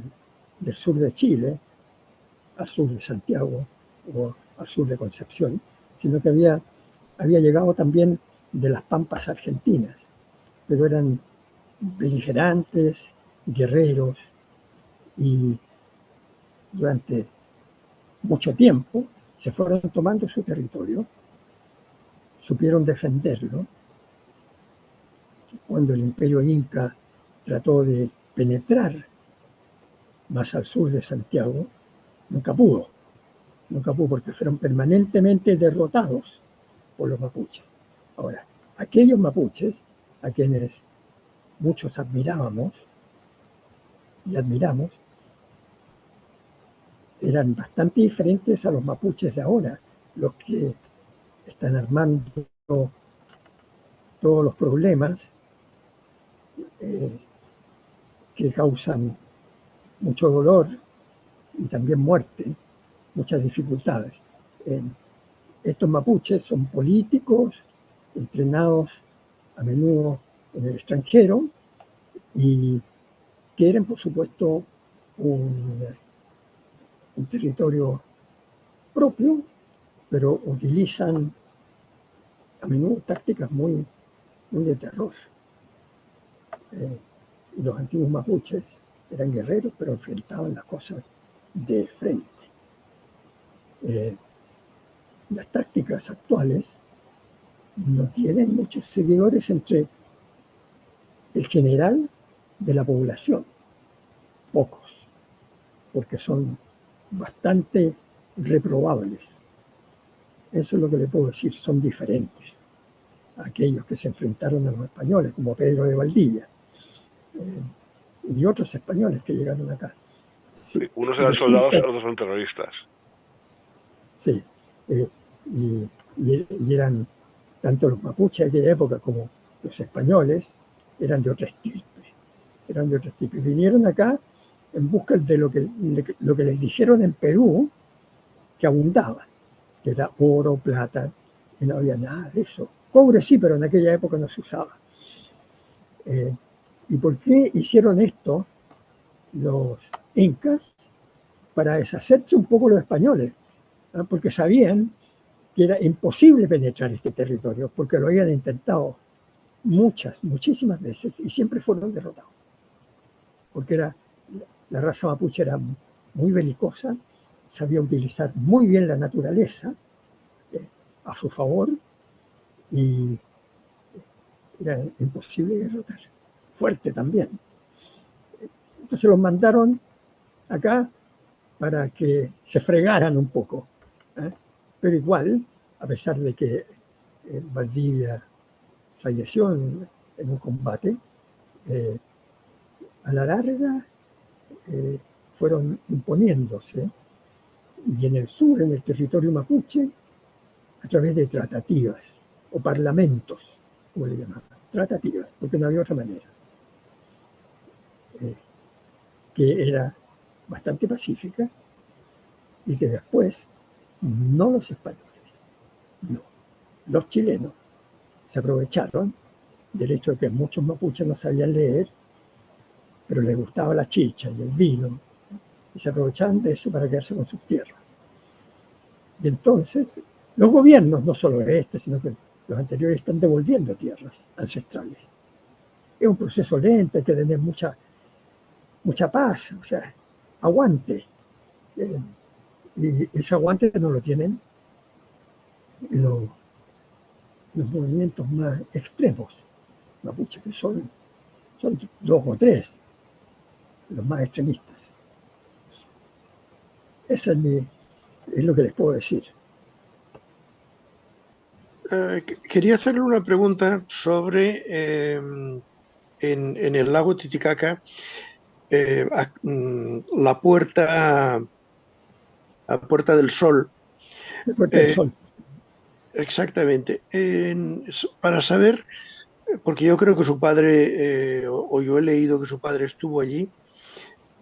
del sur de Chile, al sur de Santiago o al sur de Concepción, sino que había llegado también de las pampas argentinas, pero eran beligerantes, guerreros, y durante mucho tiempo se fueron tomando su territorio, supieron defenderlo. Cuando el imperio inca trató de penetrar más al sur de Santiago, nunca pudo, nunca pudo porque fueron permanentemente derrotados por los mapuches. Ahora, aquellos mapuches a quienes muchos admirábamos y admiramos, eran bastante diferentes a los mapuches de ahora, los que están armando todos los problemas eh, que causan mucho dolor y también muerte, muchas dificultades. Eh, Estos mapuches son políticos, entrenados a menudo en el extranjero y quieren, por supuesto, un territorio propio, pero utilizan a menudo tácticas muy de terror. Los antiguos mapuches eran guerreros, pero enfrentaban las cosas de frente. Las tácticas actuales no tienen muchos seguidores entre el general de la población, pocos, porque son bastante reprobables. Eso es lo que le puedo decir, son diferentes a aquellos que se enfrentaron a los españoles, como Pedro de Valdivia, y otros españoles que llegaron acá. Sí, Unos eran soldados, otros son terroristas. Sí, y eran tanto los mapuches de aquella época como los españoles, eran de otra estirpe, eran de otra estirpe. Vinieron acá en busca de lo que les dijeron en Perú que abundaba, que era oro, plata, y no había nada de eso. Cobre sí, pero en aquella época no se usaba. ¿Y por qué hicieron esto los incas? Para deshacerse un poco los españoles, ¿no? Porque sabían que era imposible penetrar este territorio, porque lo habían intentado muchísimas veces y siempre fueron derrotados, porque la raza mapuche era muy belicosa, sabía utilizar muy bien la naturaleza a su favor y era imposible derrotar. Fuerte también. Entonces los mandaron acá para que se fregaran un poco. Pero igual, a pesar de que Valdivia falleció en un combate, a la larga fueron imponiéndose, y en el sur, en el territorio mapuche, a través de tratativas o parlamentos, como le llamaban, tratativas, porque no había otra manera, que era bastante pacífica y que después no los españoles, no, los chilenos se aprovecharon del hecho de que muchos mapuches no sabían leer, pero les gustaba la chicha y el vino, y se aprovechaban de eso para quedarse con sus tierras. Y entonces los gobiernos, no solo este, sino que los anteriores, están devolviendo tierras ancestrales. Es un proceso lento, hay que tener mucha paz, o sea, aguante. Y ese aguante no lo tienen los movimientos más extremos, mapuche, que son dos o tres, los más extremistas. Esa es lo que les puedo decir. Quería hacerle una pregunta sobre en el lago Titicaca, la Puerta del Sol. La Puerta del Sol. Exactamente. Para saber, porque yo creo que su padre, o yo he leído que su padre estuvo allí,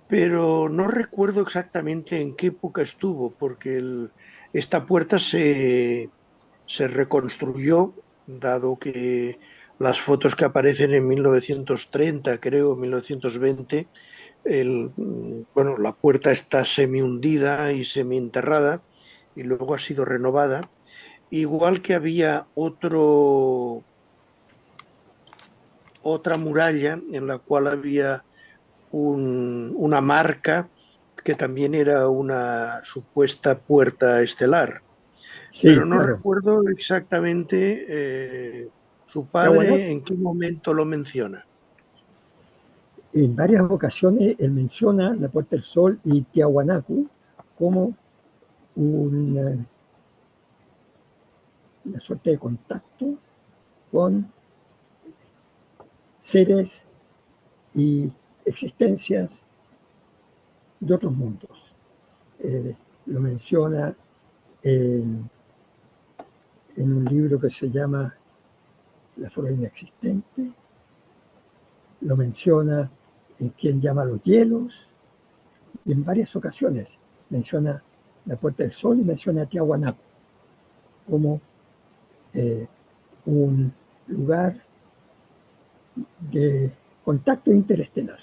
pero no recuerdo exactamente en qué época estuvo, porque esta puerta se reconstruyó, dado que las fotos que aparecen en 1930, creo, 1920, bueno, la puerta está semi hundida y semi enterrada y luego ha sido renovada, igual que había otra muralla en la cual había una marca que también era una supuesta puerta estelar, Sí, pero no claro. recuerdo exactamente su padre en qué momento lo menciona. En varias ocasiones él menciona la Puerta del Sol y Tiahuanacu como una suerte de contacto con seres y existencias de otros mundos. Lo menciona en un libro que se llama La flor inexistente, lo menciona en Quien llama a los hielos, y en varias ocasiones menciona la Puerta del Sol y menciona a Tiahuanaco como un lugar de contacto interestelar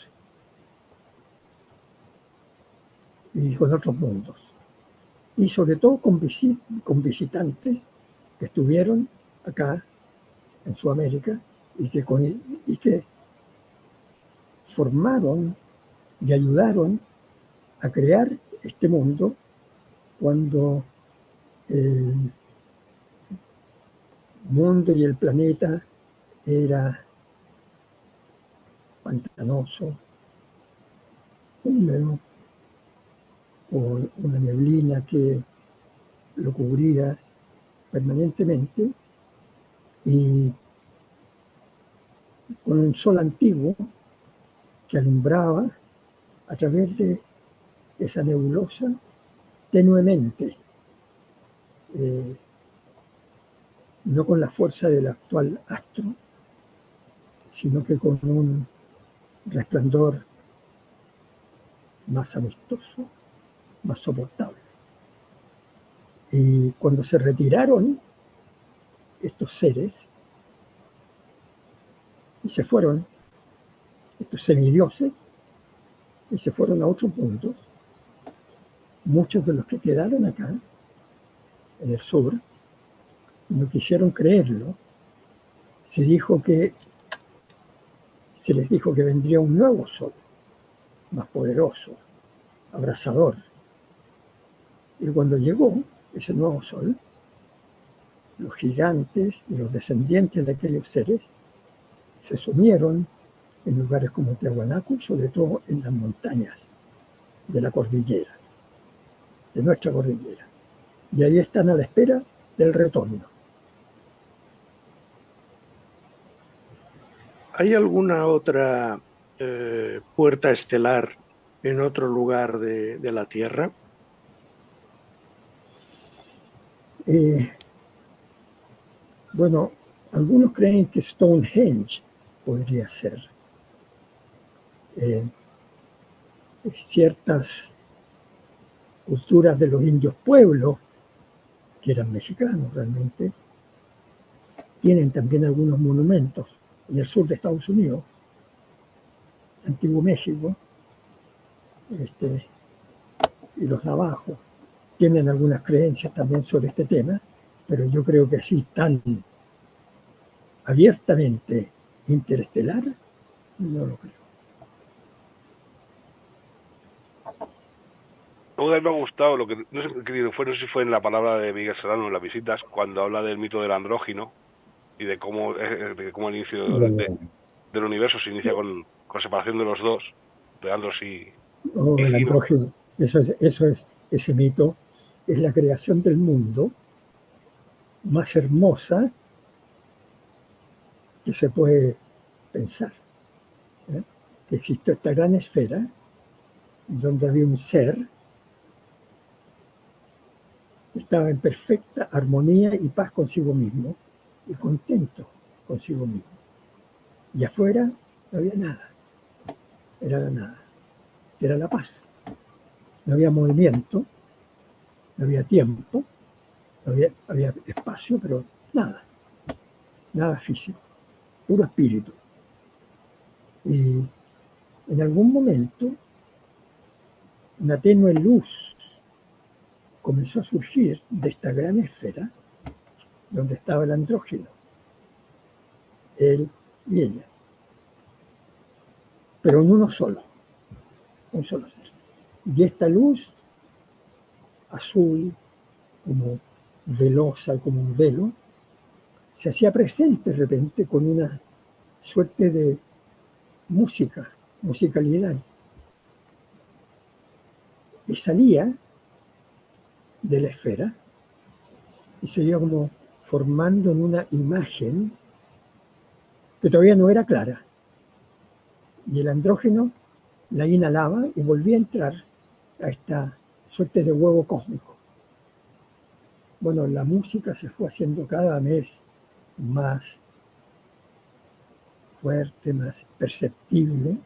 y con otros mundos. Y sobre todo con visitantes que estuvieron acá en Sudamérica y que formaron y ayudaron a crear este mundo cuando el mundo y el planeta era pantanoso, húmedo, con una neblina que lo cubría permanentemente y con un sol antiguo que alumbraba a través de esa nebulosa tenuemente, no con la fuerza del actual astro, sino que con un resplandor más amistoso, más soportable. Y cuando se retiraron estos seres y se fueron, estos semidioses, y se fueron a otros mundos, muchos de los que quedaron acá, en el sur, no quisieron creerlo. Se les dijo que vendría un nuevo sol, más poderoso, abrasador. Y cuando llegó ese nuevo sol, los gigantes y los descendientes de aquellos seres se sumieron en lugares como Tiahuanaco, sobre todo en las montañas de la cordillera, de nuestra cordillera. Y ahí están a la espera del retorno. ¿Hay alguna otra puerta estelar en otro lugar de la Tierra? Bueno, algunos creen que Stonehenge podría ser. Ciertas culturas de los indios pueblos, que eran mexicanos realmente, tienen también algunos monumentos en el sur de Estados Unidos, Antiguo México, y los navajos tienen algunas creencias también sobre este tema, pero yo creo que así tan abiertamente interestelar, no lo creo. A mí me ha gustado lo que no sé si fue en la palabra de Miguel Serrano en las visitas, cuando habla del mito del andrógino y de cómo el inicio del universo se inicia con separación de los dos, de Andros y El Gino. andrógeno, eso es, ese mito es la creación del mundo más hermosa que se puede pensar. Que existió esta gran esfera donde había un ser que estaba en perfecta armonía y paz consigo mismo y contento consigo mismo. Y afuera no había nada, era la nada, era la paz. No había movimiento, no había tiempo, había espacio, pero nada físico, puro espíritu. Y en algún momento una tenue luz comenzó a surgir de esta gran esfera donde estaba el andrógeno, él y ella, pero en uno solo, un solo ser. Y esta luz azul, como velosa, como un velo, se hacía presente de repente con una suerte de musicalidad, y salía de la esfera y se iba como formando en una imagen que todavía no era clara. Y el andrógeno la inhalaba y volvía a entrar a esta suerte de huevo cósmico. Bueno, la música se fue haciendo cada vez más fuerte, más perceptible,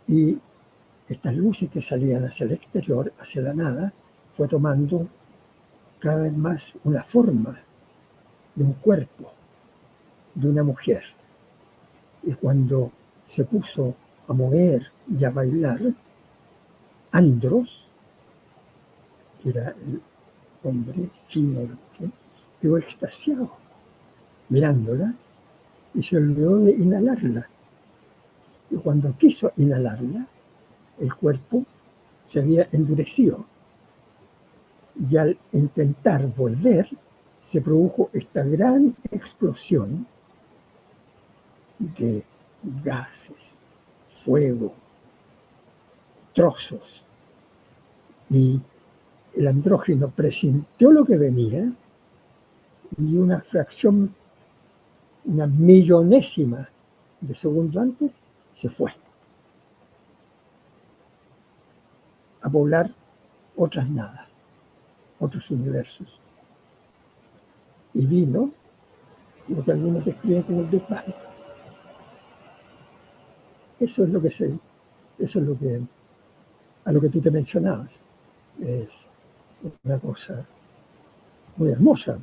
y estas luces que salían hacia el exterior, hacia la nada, fue tomando cada vez más una forma de un cuerpo, de una mujer. Y cuando se puso a mover y a bailar, Andros, que era el hombre chino, quedó extasiado mirándola y se olvidó de inhalarla. Y cuando quiso inhalarla, el cuerpo se había endurecido. Y al intentar volver, se produjo esta gran explosión de gases, fuego, trozos. Y el andrógeno presintió lo que venía y una fracción, una millonésima de segundo antes, se fue a poblar otras nadas, otros universos. Y vino lo que algunos describen como el Big Bang. Eso es lo que eso es lo que, a lo que tú te mencionabas. Es una cosa muy hermosa.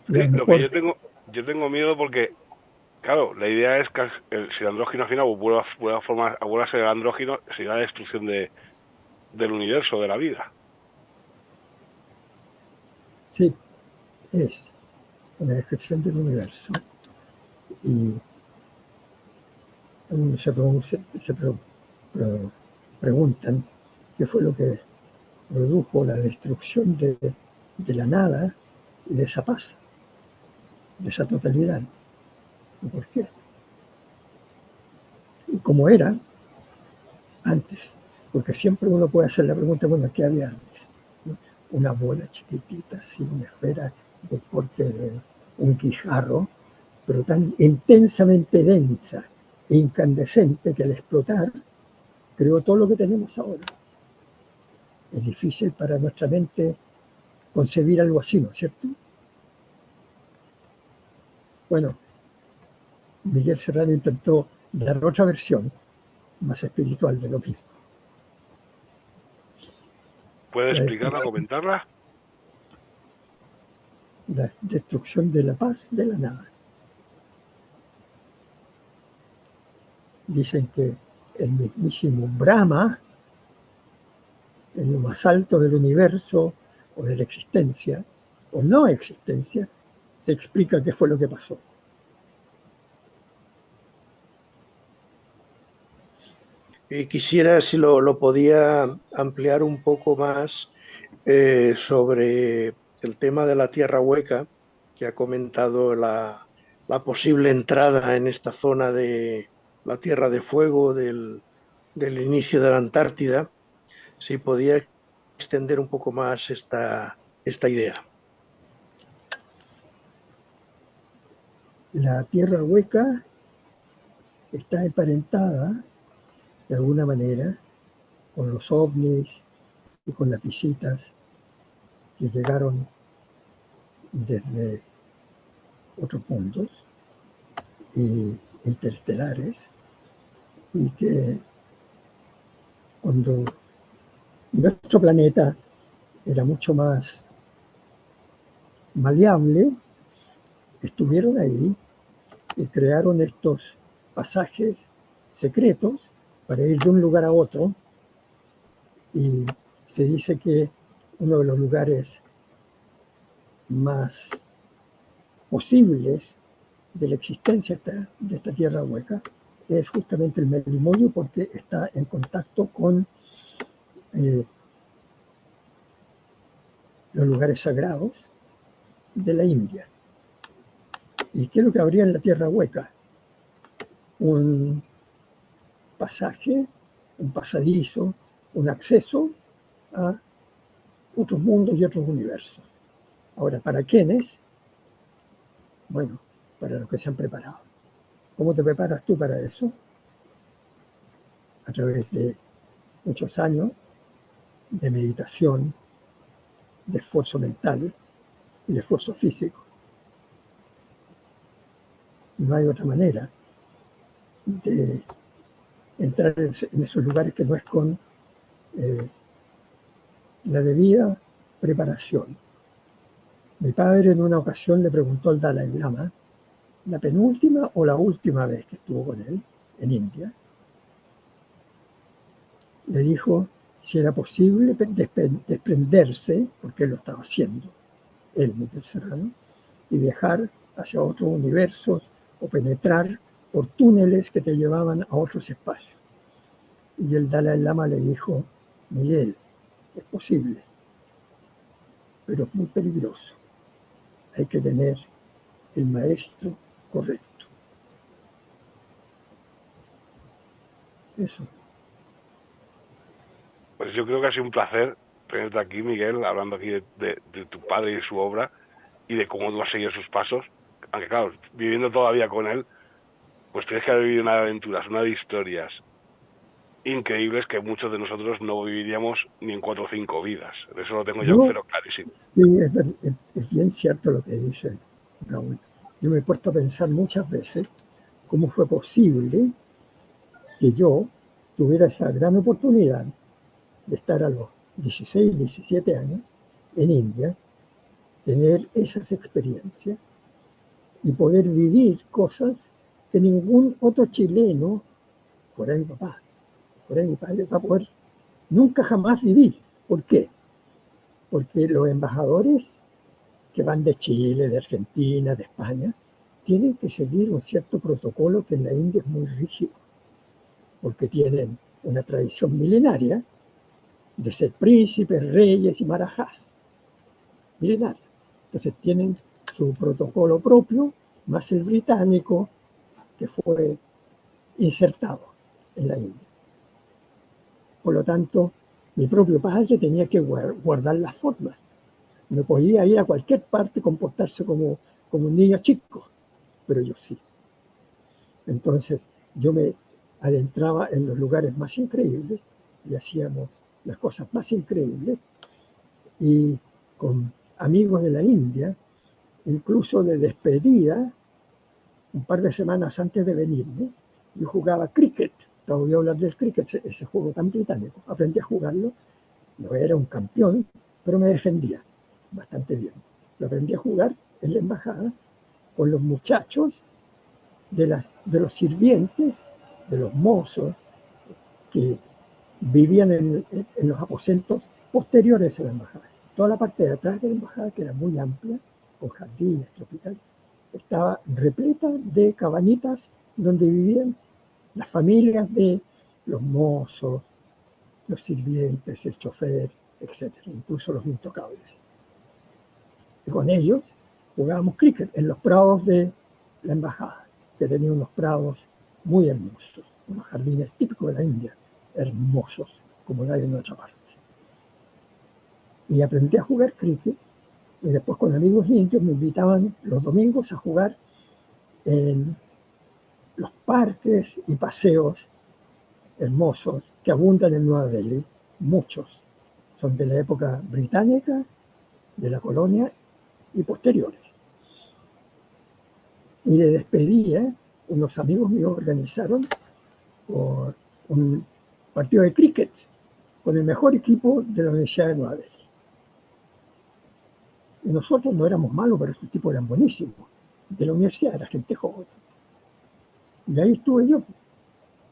Sí, lo que yo tengo miedo porque, claro, la idea es que si el andrógeno al final vuelve a ser andrógeno, sería la destrucción del universo, de la vida. Sí, es una descripción del universo. Y se preguntan qué fue lo que produjo la destrucción de la nada y de esa paz, de esa totalidad. ¿Y por qué? Y cómo era antes, porque siempre uno puede hacer la pregunta, bueno, ¿qué había antes? ¿No? Una bola chiquitita, así, una esfera de porte de un guijarro, pero tan intensamente densa e incandescente que al explotar creó todo lo que tenemos ahora. Es difícil para nuestra mente concebir algo así, ¿no es cierto? Bueno, Miguel Serrano intentó dar otra versión más espiritual de lo mismo. ¿Puede explicarla, comentarla? La destrucción de la paz de la nada. Dicen que el mismísimo Brahma, en lo más alto del universo o de la existencia o no existencia, se explica qué fue lo que pasó. Quisiera si lo podía ampliar un poco más sobre el tema de la tierra hueca, que ha comentado la posible entrada en esta zona de la Tierra de Fuego del inicio de la Antártida, si podía extender un poco más esta idea. La tierra hueca está emparentada de alguna manera con los ovnis y con las visitas que llegaron desde otros mundos y interestelares, y que cuando nuestro planeta era mucho más maleable, estuvieron ahí y crearon estos pasajes secretos para ir de un lugar a otro, y se dice que uno de los lugares más posibles de la existencia de esta tierra hueca es justamente el Melimoyo, porque está en contacto con los lugares sagrados de la India. ¿Y qué es lo que habría en la tierra hueca? Un pasaje, un pasadizo, un acceso a otros mundos y otros universos. Ahora, ¿para quiénes? Bueno, para los que se han preparado. ¿Cómo te preparas tú para eso? A través de muchos años de meditación, de esfuerzo mental y de esfuerzo físico. No hay otra manera de entrar en esos lugares que no es con la debida preparación. Mi padre en una ocasión le preguntó al Dalai Lama, la penúltima o la última vez que estuvo con él en India, le dijo si era posible desprenderse, porque él lo estaba haciendo, él, Miguel Serrano, y viajar hacia otros universos o penetrar por túneles que te llevaban a otros espacios. Y el Dalai Lama le dijo, Miguel, es posible, pero es muy peligroso. Hay que tener el maestro correcto. Eso. Pues yo creo que ha sido un placer tenerte aquí, Miguel, hablando aquí de tu padre y de su obra y de cómo tú has seguido sus pasos. Aunque claro, viviendo todavía con él, pues tienes que haber vivido una de aventuras, una de historias increíbles que muchos de nosotros no viviríamos ni en 4 o 5 vidas. Eso lo tengo yo pero clarísimo. Sí, es bien cierto lo que dice Raúl. Yo me he puesto a pensar muchas veces cómo fue posible que yo tuviera esa gran oportunidad de estar a los 16, 17 años en India, tener esas experiencias y poder vivir cosas que ningún otro chileno, fuera de mi papá, fuera de mi padre, va a poder nunca jamás vivir. ¿Por qué? Porque los embajadores que van de Chile, de Argentina, de España, tienen que seguir un cierto protocolo que en la India es muy rígido, porque tienen una tradición milenaria de ser príncipes, reyes y marajás. Milenaria. Entonces tienen su protocolo propio, más el británico que fue insertado en la India. Por lo tanto, mi propio padre tenía que guardar las formas. No podía ir a cualquier parte, comportarse como un niño chico, pero yo sí. Entonces yo me adentraba en los lugares más increíbles y hacíamos las cosas más increíbles, y con amigos de la India, incluso de despedida, un par de semanas antes de venirme, yo jugaba cricket. Te voy a hablar del cricket, ese juego tan británico. Aprendí a jugarlo, no era un campeón, pero me defendía bastante bien. Lo aprendí a jugar en la embajada con los muchachos de los sirvientes, de los mozos, que vivían en los aposentos posteriores a la embajada. Toda la parte de atrás de la embajada, que era muy amplia, con jardines tropicales, estaba repleta de cabañitas donde vivían las familias de los mozos, los sirvientes, el chofer, etc., incluso los intocables. Y con ellos jugábamos cricket en los prados de la embajada, que tenía unos prados muy hermosos, unos jardines típicos de la India, hermosos, como no hay en otra parte. Y aprendí a jugar cricket, y después con amigos indios me invitaban los domingos a jugar en los parques y paseos hermosos que abundan en Nueva Delhi. Muchos son de la época británica, de la colonia y posteriores. Y de despedida, unos amigos míos organizaron por un partido de cricket con el mejor equipo de la Universidad de Nueva Delhi. Y nosotros no éramos malos, pero estos tipos eran buenísimos. De la universidad era gente joven. Y ahí estuve yo.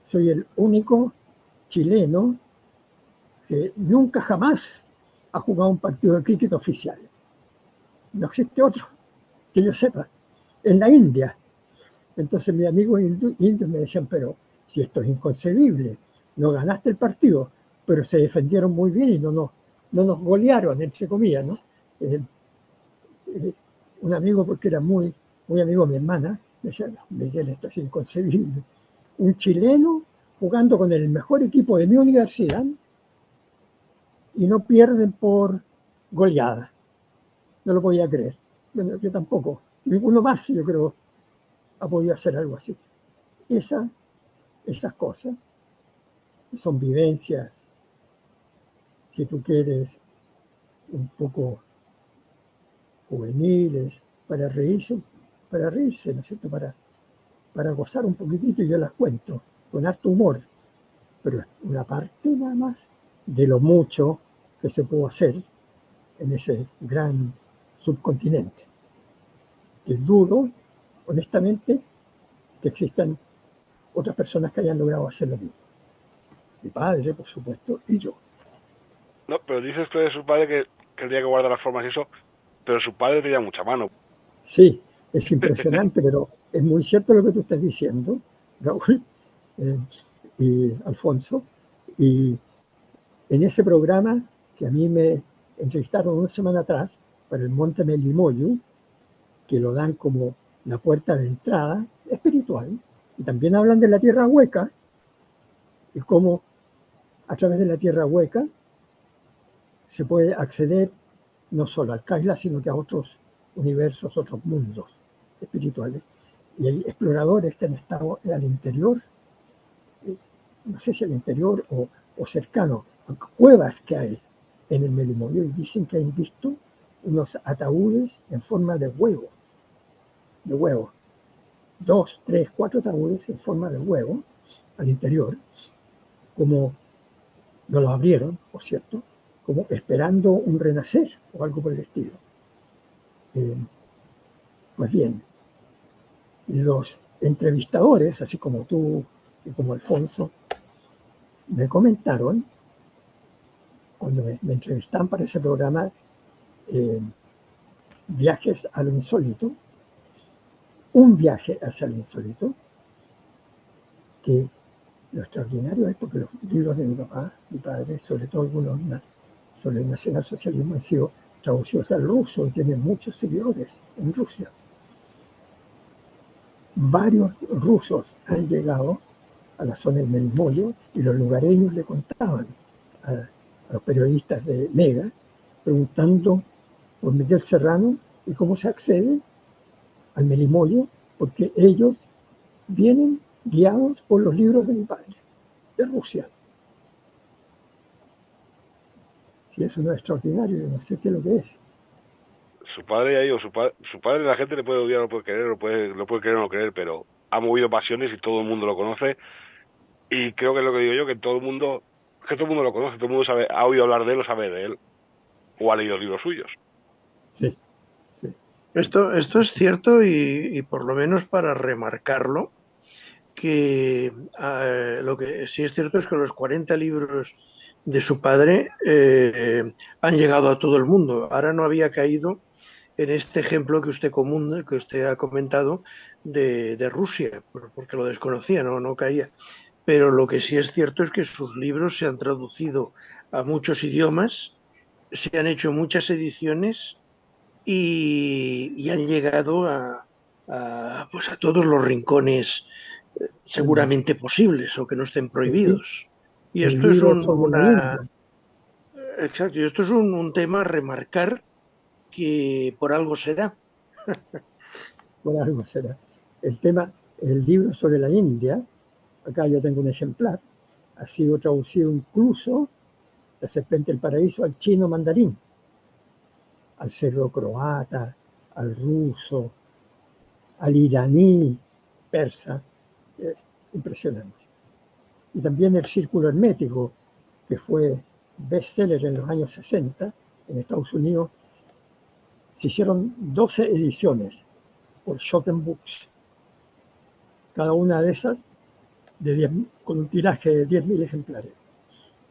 Soy el único chileno que nunca jamás ha jugado un partido de cricket oficial. No existe otro, que yo sepa, en la India. Entonces mis amigos indios me decían, pero si esto es inconcebible, no ganaste el partido, pero se defendieron muy bien y no nos golearon, entre comillas, ¿no? Un amigo, porque era muy amigo de mi hermana, me decía, no, Miguel, esto es inconcebible. Un chileno jugando con el mejor equipo de mi universidad y no pierden por goleada. No lo podía creer. Bueno, yo tampoco. Ninguno más, yo creo, ha podido hacer algo así. Esas cosas son vivencias, si tú quieres, un poco juveniles, para reírse, ¿no es cierto? Para gozar un poquitito, y yo las cuento con harto humor, pero es una parte nada más de lo mucho que se pudo hacer en ese gran subcontinente. Que dudo, honestamente, que existan otras personas que hayan logrado hacer lo mismo. Mi padre, por supuesto, y yo. No, pero dices tú de su padre que tenía que guardar las formas y eso, pero su padre tenía mucha mano. Sí, es impresionante, pero es muy cierto lo que tú estás diciendo, Raúl y Alfonso. Y en ese programa que a mí me entrevistaron una semana atrás para el Monte Melimoyu, que lo dan como la puerta de entrada espiritual, y también hablan de la tierra hueca y cómo a través de la tierra hueca se puede acceder no solo al Kaila, sino que a otros universos, otros mundos espirituales. Y hay exploradores que han estado al interior, no sé si al interior o cercano, a cuevas que hay en el Melimoyo, y dicen que han visto unos ataúdes en forma de huevo. 2, 3, 4 ataúdes en forma de huevo al interior, como no los abrieron, por cierto, como esperando un renacer o algo por el estilo. Pues bien, los entrevistadores, así como tú y como Alfonso, me comentaron, cuando me entrevistaban para ese programa, Viajes a lo Insólito, un viaje hacia lo insólito, que Lo extraordinario es porque los libros de mi papá, mi padre, sobre todo algunos sobre el nacionalsocialismo, han sido traducidos al ruso y tienen muchos seguidores en Rusia. Varios rusos han llegado a la zona del Melimoyo y los lugareños le contaban a los periodistas de Mega, preguntando por Miguel Serrano y cómo se accede al Melimoyo, porque ellos vienen guiados por los libros de mi padre, de Rusia. Si eso no es extraordinario, yo no sé qué es lo que es. Su padre, ya digo, su padre la gente le puede odiar, lo puede querer, lo puede querer o no querer, pero ha movido pasiones y todo el mundo lo conoce. Y creo que es lo que digo yo, que todo el mundo lo conoce, todo el mundo sabe, ha oído hablar de él o sabe de él, o ha leído libros suyos. Sí, sí. Esto es cierto y por lo menos para remarcarlo, que lo que sí es cierto es que los 40 libros de su padre han llegado a todo el mundo. Ahora no había caído en este ejemplo que usted ha comentado de Rusia, porque lo desconocía, no caía. Pero lo que sí es cierto es que sus libros se han traducido a muchos idiomas, se han hecho muchas ediciones y han llegado pues a todos los rincones El, seguramente posibles o que no estén el, prohibidos. Y el esto es libro sobre la India, exacto, y esto es un tema a remarcar que por algo será. por algo será. El tema, el libro sobre la India, acá yo tengo un ejemplar, ha sido traducido incluso, La serpiente del paraíso, al chino mandarín, al serbo-croata, al ruso, al iraní, persa. Impresionante. Y también El Círculo Hermético, que fue bestseller en los años 60 en Estados Unidos. Se hicieron 12 ediciones por Schotten Books, cada una de esas de 10, con un tiraje de 10.000 ejemplares.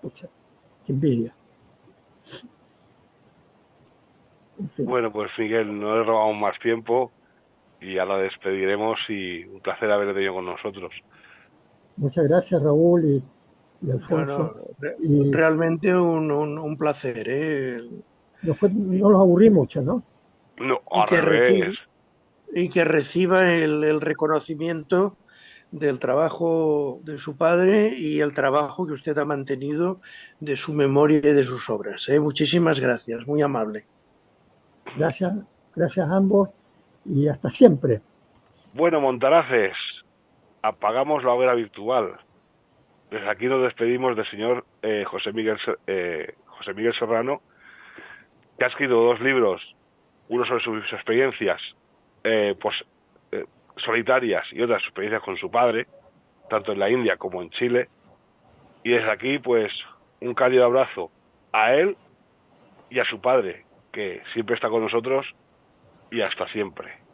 Pucha, qué envidia. En fin. Bueno, pues Miguel, no le robamos más tiempo y ya la despediremos y un placer haberle tenido con nosotros. Muchas gracias, Raúl y No, Alfonso. no, Y realmente un placer, ¿eh? no los aburrí mucho, ¿no? No, Y al revés. que reciba el reconocimiento del trabajo de su padre y el trabajo que usted ha mantenido de su memoria y de sus obras, ¿eh? Muchísimas gracias, muy amable. Gracias, gracias a ambos y hasta siempre. Bueno, Montaraces, apagamos la hoguera virtual. Desde aquí nos despedimos del señor José Miguel Serrano, que ha escrito 2 libros, uno sobre sus experiencias pues, solitarias y otras experiencias con su padre, tanto en la India como en Chile. Y desde aquí, pues, un cálido abrazo a él y a su padre, que siempre está con nosotros y hasta siempre.